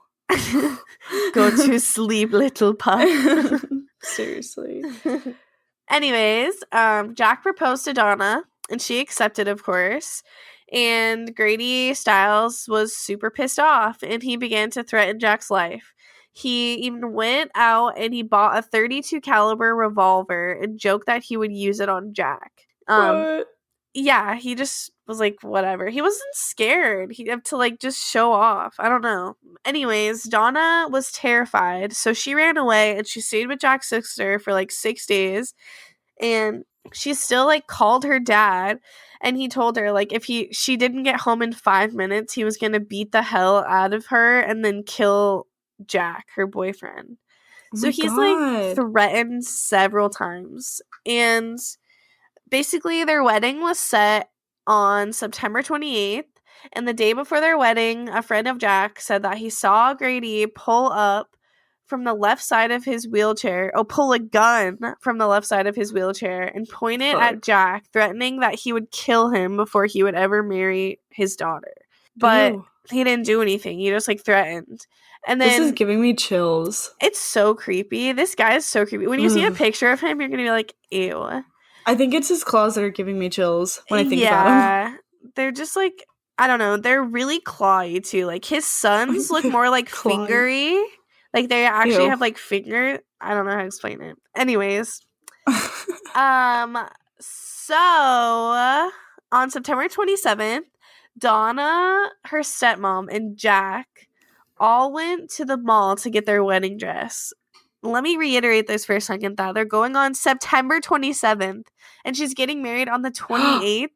Go to sleep, little pup. Seriously. Anyways, Jack proposed to Donna, and she accepted, of course. And Grady Stiles was super pissed off, and he began to threaten Jack's life. He even went out and he bought a .32 caliber revolver and joked that he would use it on Jack. What? Yeah, he just was like, whatever. He wasn't scared. He had to like just show off. I don't know. Anyways, Donna was terrified, so she ran away and she stayed with Jack's sister for like 6 days. And she still like called her dad, and he told her like if she didn't get home in 5 minutes, he was gonna beat the hell out of her and then kill Jack, her boyfriend. So he's like threatened several times. And basically their wedding was set on September 28th. And the day before their wedding, a friend of Jack said that he saw Grady pull up from the left side of his wheelchair, pull a gun from the left side of his wheelchair and point it at Jack, threatening that he would kill him before he would ever marry his daughter. But he didn't do anything. He just like threatened. And then this is giving me chills. It's so creepy. This guy is so creepy. When you see a picture of him, you're going to be like, ew. I think it's his claws that are giving me chills when I think about him. They're just like, I don't know. They're really clawy too. Like his sons look more like fingery. Like they actually have like finger. I don't know how to explain it. Anyways. So on September 27th, Donna, her stepmom, and Jack all went to the mall to get their wedding dress. Let me reiterate this for a second, that they're going on September 27th, and she's getting married on the 28th.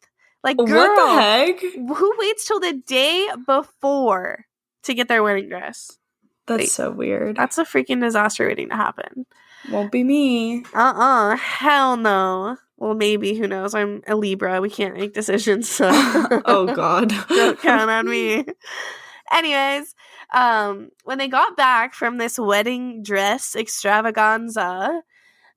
Like, girl, what the heck? Who waits till the day before to get their wedding dress? That's so weird. That's a freaking disaster waiting to happen. Won't be me. Hell no. Well, maybe, who knows? I'm a Libra. We can't make decisions, so. Oh, God. Don't count on me. Anyways, when they got back from this wedding dress extravaganza,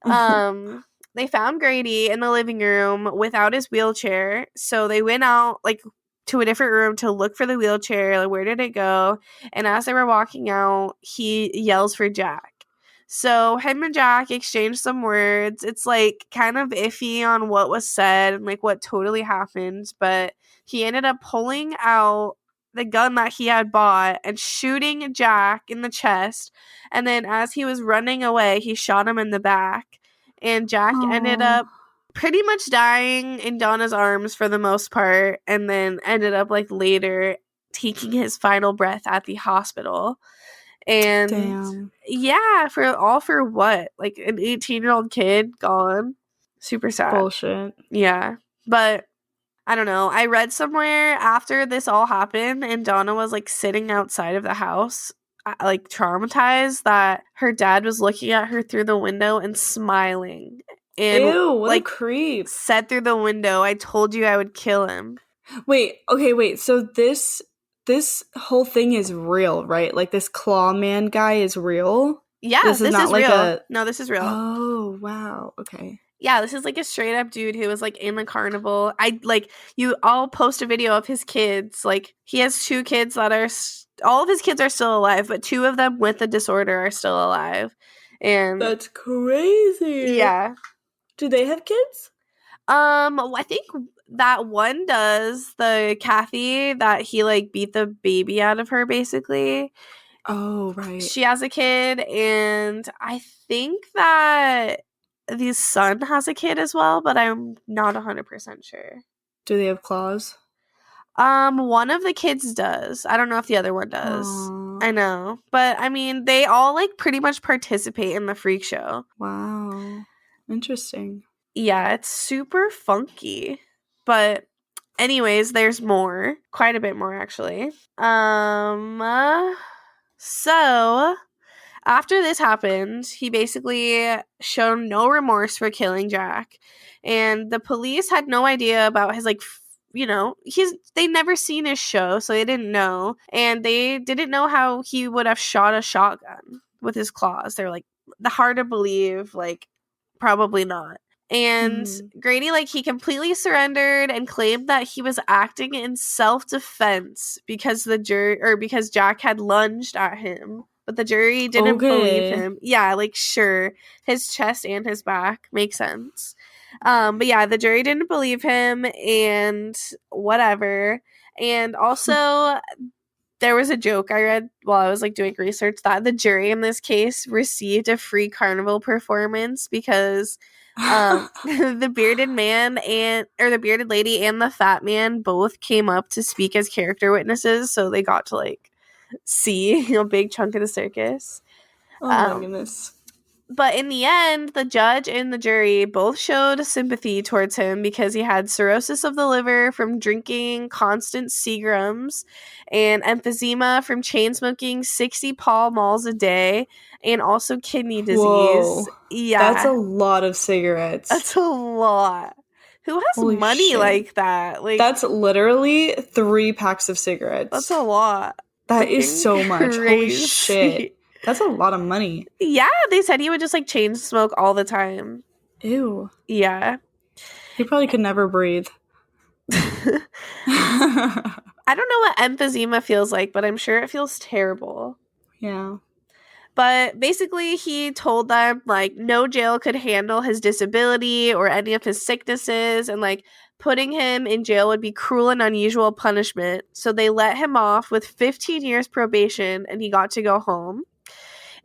they found Grady in the living room without his wheelchair. So they went out like to a different room to look for the wheelchair. Like, where did it go? And as they were walking out, he yells for Jack. So him and Jack exchanged some words. It's like kind of iffy on what was said and like what totally happened, but he ended up pulling out the gun that he had bought and shooting Jack in the chest. And then as he was running away, he shot him in the back. And Jack ended up pretty much dying in Donna's arms for the most part, and then ended up like later taking his final breath at the hospital. And damn. Yeah, for what? Like an 18-year-old kid gone. Super sad. Bullshit. Yeah. But I don't know. I read somewhere after this all happened and Donna was like sitting outside of the house, like traumatized, that her dad was looking at her through the window and smiling. And ew, what like a creep. Said through the window, "I told you I would kill him." Wait. So this whole thing is real, right? Like this claw man guy is real? Yeah, this is not like real. No, this is real. Oh, wow. Okay. Yeah, this is like a straight up dude who was like in the carnival. I'll post a video of his kids. Like he has 2 kids that are all of his kids are still alive, but 2 of them with the disorder are still alive. And that's crazy. Yeah. Do they have kids? I think that one does. The Kathy that he like beat the baby out of her, basically. Oh, right. She has a kid, and I think that the son has a kid as well, but I'm not 100% sure. Do they have claws? One of the kids does. I don't know if the other one does. Aww. I know. But, I mean, they all, like, pretty much participate in the freak show. Wow. Interesting. Yeah, it's super funky. But, anyways, there's more. Quite a bit more, actually. So after this happened, he basically showed no remorse for killing Jack. And the police had no idea about his, like, they never seen his show, so they didn't know. And they didn't know how he would have shot a shotgun with his claws. They're like, hard to believe, like, probably not. And Grady, like, he completely surrendered and claimed that he was acting in self-defense because because Jack had lunged at him. But the jury didn't believe him. Yeah, like, sure. His chest and his back. Makes sense. But yeah, the jury didn't believe him and whatever. And also, there was a joke I read while I was, like, doing research that the jury in this case received a free carnival performance because The bearded man the bearded lady and the fat man both came up to speak as character witnesses, so they got to like see a big chunk of the circus. Oh my goodness. But in the end, the judge and the jury both showed sympathy towards him because he had cirrhosis of the liver from drinking constant Seagrams and emphysema from chain smoking 60 Pall Malls a day and also kidney disease. Whoa. Yeah. That's a lot of cigarettes. That's a lot. Who has Holy money shit. like that? Like, that's literally 3 packs of cigarettes. That's a lot. That is so much. Holy shit. That's a lot of money. Yeah, they said he would just like chain smoke all the time. Ew. Yeah. He probably could never breathe. I don't know what emphysema feels like, but I'm sure it feels terrible. Yeah. But basically, he told them, like, no jail could handle his disability or any of his sicknesses, and, like, putting him in jail would be cruel and unusual punishment. So they let him off with 15 years probation, and he got to go home.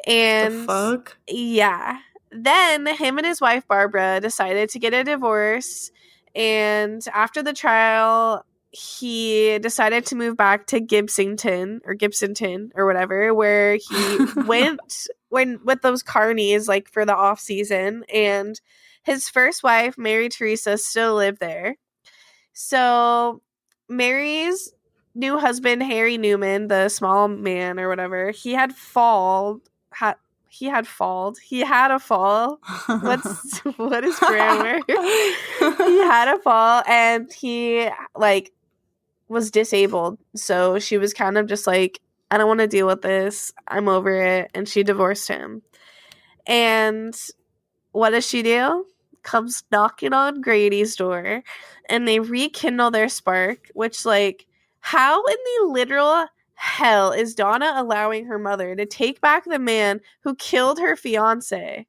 And the fuck? Yeah. Then him and his wife, Barbara, decided to get a divorce. And after the trial, he decided to move back to Gibsonton or whatever, where he went with those carnies like for the off season, and his first wife, Mary Teresa, still lived there. So Mary's new husband, Harry Newman, the small man or whatever, he had a fall. What is grammar? He had a fall and he like was disabled. So she was kind of just like, I don't want to deal with this. I'm over it. And she divorced him. And what does she do? Comes knocking on Grady's door and they rekindle their spark, which like, how in the literal hell is Donna allowing her mother to take back the man who killed her fiance?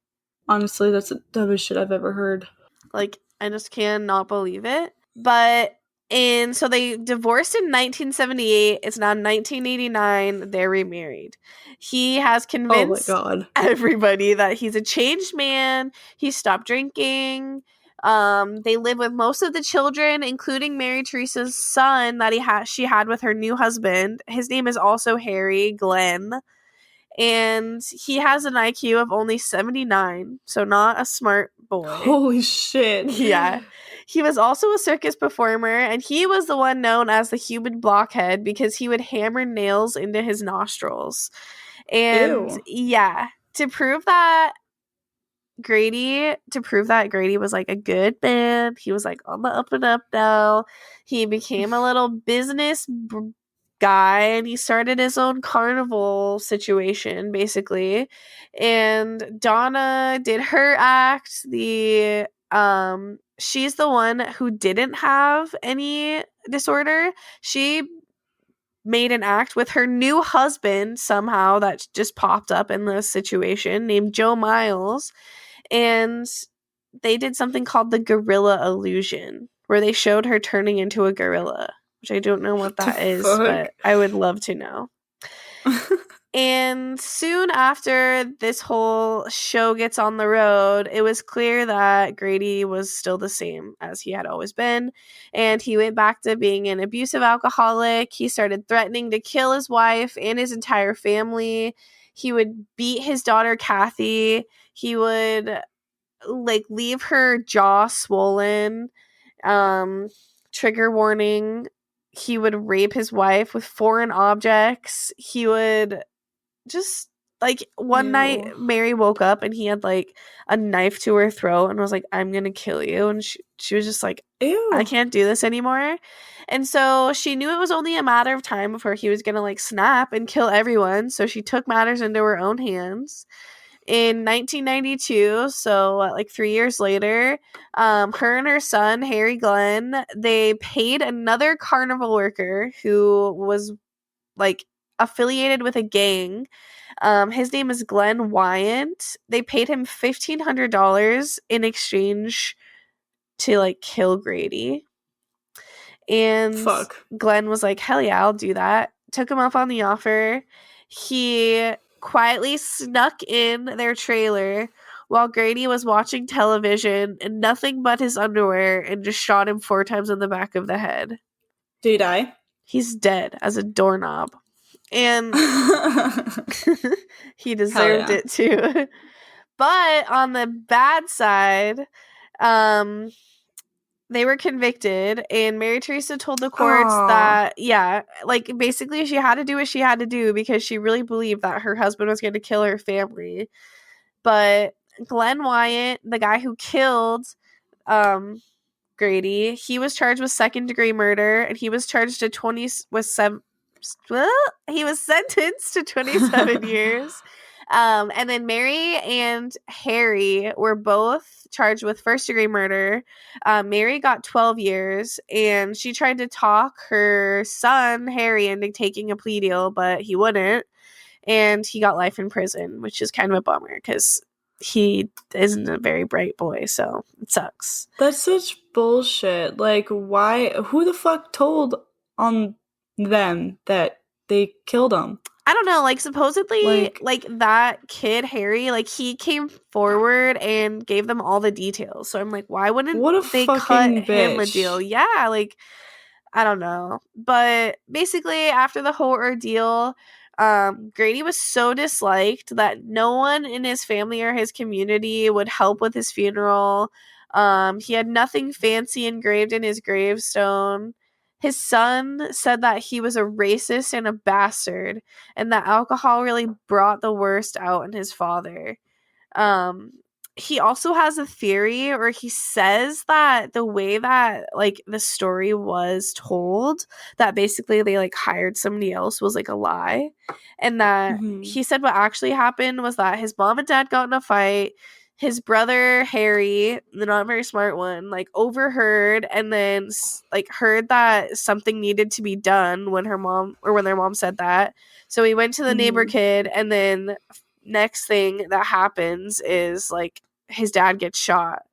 Honestly, that's the dumbest shit I've ever heard. Like, I just cannot believe it. But so they divorced in 1978. It's now 1989. They're remarried. He has convinced everybody that he's a changed man. He stopped drinking. They live with most of the children, including Mary Teresa's son that she had with her new husband. His name is also Harry Glenn. And he has an IQ of only 79, so not a smart boy. Holy shit. Yeah. He was also a circus performer, and he was the one known as the human blockhead because he would hammer nails into his nostrils. And yeah, to prove that Grady was like a good man, he was like on the up and up now. He became a little business guy and he started his own carnival situation basically, and Donna did her act. She's the one who didn't have any disorder. She made an act with her new husband somehow that just popped up in this situation, named Joe Miles, and they did something called the gorilla illusion where they showed her turning into a gorilla, which I don't know what that is, but I would love to know. And soon after this whole show gets on the road, it was clear that Grady was still the same as he had always been. And he went back to being an abusive alcoholic. He started threatening to kill his wife and his entire family. He would beat his daughter, Kathy. He would like leave her jaw swollen. Trigger warning. He would rape his wife with foreign objects. He would just like one night Mary woke up and he had like a knife to her throat and was like, I'm gonna kill you. And she was just like, ew, I can't do this anymore. And so she knew it was only a matter of time before he was gonna like snap and kill everyone. So she took matters into her own hands. In 1992, so like 3 years later, her and her son, Harry Glenn, they paid another carnival worker who was like affiliated with a gang. His name is Glenn Wyant. They paid him $1,500 in exchange to like kill Grady. And Glenn was like, hell yeah, I'll do that. Took him up on the offer. He quietly snuck in their trailer while Grady was watching television in nothing but his underwear and just shot him 4 times in the back of the head. Did he die? He's dead as a doorknob. And he deserved it too. But on the bad side, they were convicted, and Mary Teresa told the courts that, like, basically she had to do what she had to do because she really believed that her husband was going to kill her family. But Glenn Wyatt, the guy who killed Grady, he was charged with second-degree murder, and he was charged to he was sentenced to 27 years. And then Mary and Harry were both charged with first-degree murder. Mary got 12 years, and she tried to talk her son, Harry, into taking a plea deal, but he wouldn't. And he got life in prison, which is kind of a bummer because he isn't a very bright boy, so it sucks. That's such bullshit. Like, why? Who the fuck told on them that they killed him? I don't know, like, supposedly, like that kid, Harry, like, he came forward and gave them all the details. So I'm like, why wouldn't they cut him a deal? Yeah, like, I don't know. But basically, after the whole ordeal, Grady was so disliked that no one in his family or his community would help with his funeral. He had nothing fancy engraved in his gravestone. His son said that he was a racist and a bastard, and that alcohol really brought the worst out in his father. He also has a theory, or he says that the way that, like, the story was told, that basically they, like, hired somebody else, was, like, a lie. And that he said what actually happened was that his mom and dad got in a fight. His brother, Harry, the not very smart one, like, overheard and then, like, heard that something needed to be done when their mom said that. So he went to the neighbor kid, and then next thing that happens is, like, his dad gets shot.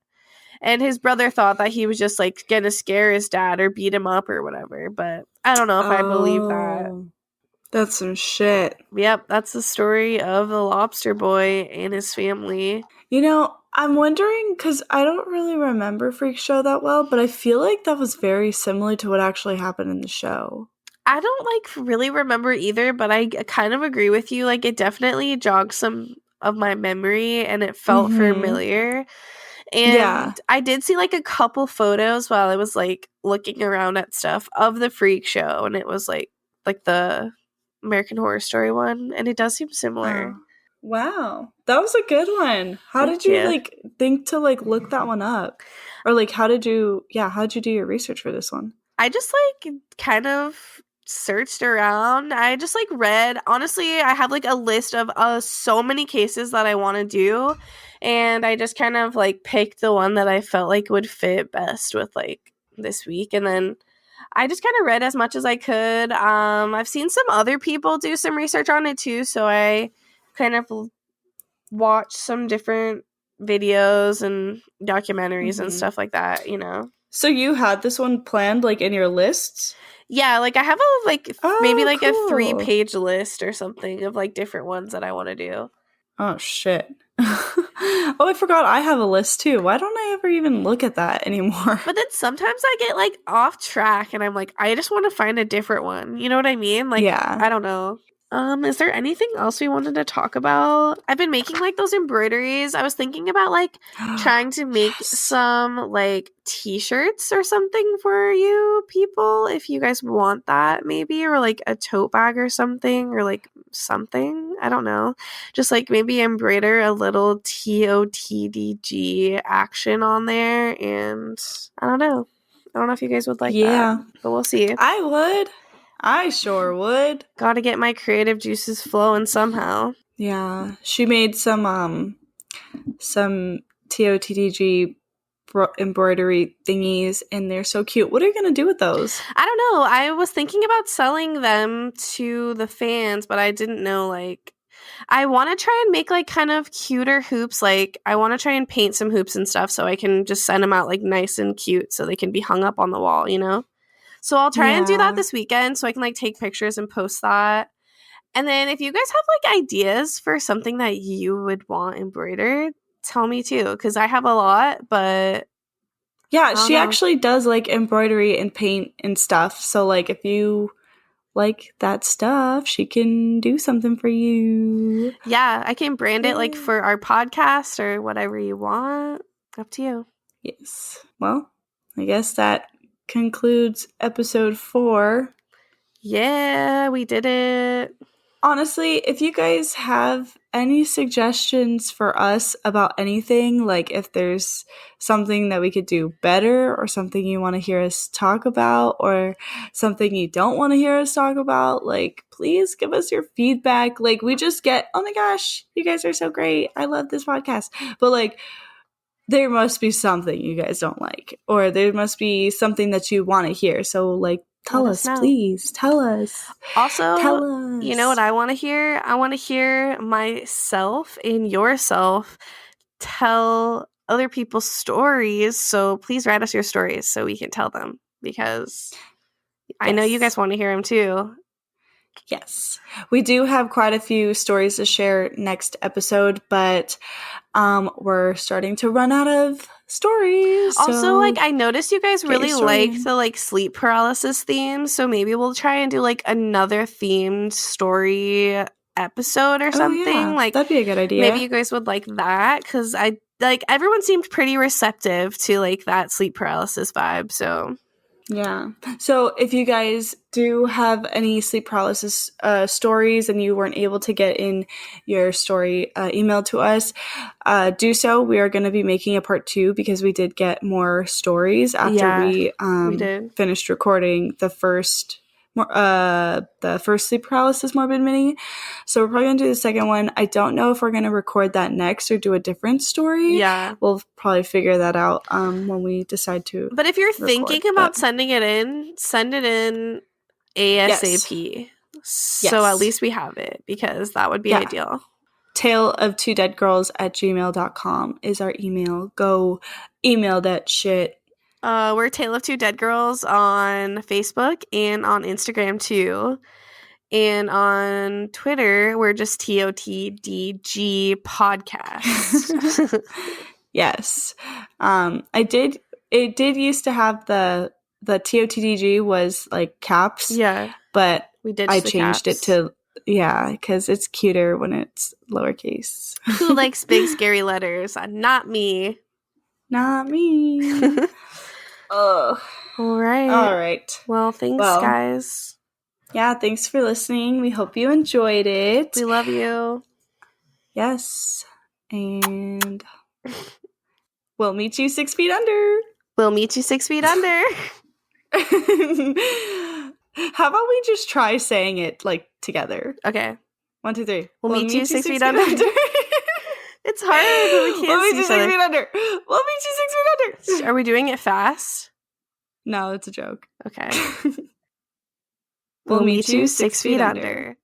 And his brother thought that he was just, like, gonna scare his dad or beat him up or whatever. But I don't know if I believe that. That's some shit. Yep, that's the story of the Lobster Boy and his family. You know, I'm wondering, because I don't really remember Freak Show that well, but I feel like that was very similar to what actually happened in the show. I don't, like, really remember either, but I kind of agree with you. Like, it definitely jogged some of my memory, and it felt familiar. And I did see, like, a couple photos while I was, like, looking around at stuff of the Freak Show, and it was, like the American Horror Story one, and it does seem similar. Wow, that was a good one. How did you like think to, like, look that one up? Or, like, how did you do your research for this one? I just, like, kind of searched around. I just, like, read. Honestly, I have, like, a list of so many cases that I want to do, and I just kind of, like, picked the one that I felt like would fit best with, like, this week. And then I just kind of read as much as I could. I've seen some other people do some research on it too, so I kind of watched some different videos and documentaries and stuff like that, you know. So you had this one planned, like, in your lists? Yeah, like, I have maybe like a 3-page list or something of, like, different ones that I want to do. Oh, shit. Oh, I forgot I have a list too. Why don't I ever even look at that anymore? But then sometimes I get, like, off track and I'm like, I just want to find a different one. You know what I mean? Like, I don't know. Is there anything else we wanted to talk about? I've been making, like, those embroideries. I was thinking about, like, trying to make some, like, t-shirts or something for you people, if you guys want that, maybe, or, like, a tote bag or something, or, like, something. I don't know. Just, like, maybe embroider a little TOTDG action on there, and I don't know. I don't know if you guys would like that, but we'll see. I would. I sure would. Gotta get my creative juices flowing somehow. Yeah. She made some TOTDG embroidery thingies, and they're so cute. What are you going to do with those? I don't know. I was thinking about selling them to the fans, but I didn't know, like, I want to try and make, like, kind of cuter hoops. Like, I want to try and paint some hoops and stuff so I can just send them out, like, nice and cute so they can be hung up on the wall, you know? So I'll try and do that this weekend so I can, like, take pictures and post that. And then if you guys have, like, ideas for something that you would want embroidered, tell me too, because I have a lot, but yeah, she actually does like embroidery and paint and stuff. So like if you like that stuff, she can do something for you. Yeah, I can brand it like for our podcast or whatever you want. Up to you. Yes. Well, I guess that concludes episode 4. Yeah, we did it. Honestly, if you guys have any suggestions for us about anything, like if there's something that we could do better or something you want to hear us talk about or something you don't want to hear us talk about, like please give us your feedback. Like we just get, oh my gosh, you guys are so great. I love this podcast. But like there must be something you guys don't like or there must be something that you want to hear. So like tell us, please. Tell us. Also, tell us. You know what I want to hear? I want to hear myself and yourself tell other people's stories. So please write us your stories so we can tell them because I know you guys want to hear them too. Yes. We do have quite a few stories to share next episode, but we're starting to run out of stories. Also, like I noticed you guys really like the like sleep paralysis theme, so maybe we'll try and do like another themed story episode or something. Yeah, like that'd be a good idea. Maybe you guys would like that because I like everyone seemed pretty receptive to like that sleep paralysis vibe. So yeah. So if you guys do have any sleep paralysis stories and you weren't able to get in your story emailed to us, do so. We are going to be making a part 2 because we did get more stories after we finished recording the first sleep paralysis morbid mini. So we're probably going to do the second one. I don't know if we're going to record that next or do a different story. Yeah. We'll probably figure that out when we decide to. But if you're thinking about sending it in, send it in ASAP. So at least we have it because that would be ideal. taleof2deadgirls@gmail.com is our email. Go email that shit. We're Tale of Two Dead Girls on Facebook and on Instagram too. And on Twitter, we're just TOTDG podcast. Yes. It did used to have the TOTDG was like caps. Yeah. But I changed it to because it's cuter when it's lowercase. Who likes big scary letters? Not me. Not me. Oh. All right. Well, thanks, guys. Yeah, thanks for listening. We hope you enjoyed it. We love you. Yes. And we'll meet you 6 feet under. We'll meet you 6 feet under. How about we just try saying it like together? Okay. 1, 2, 3. We'll meet you 6 feet under. It's hard. We can't see each other. We'll meet you 6 feet under. We'll meet you 6 feet under. Are we doing it fast? No, it's a joke. Okay. We'll meet you 6 feet under.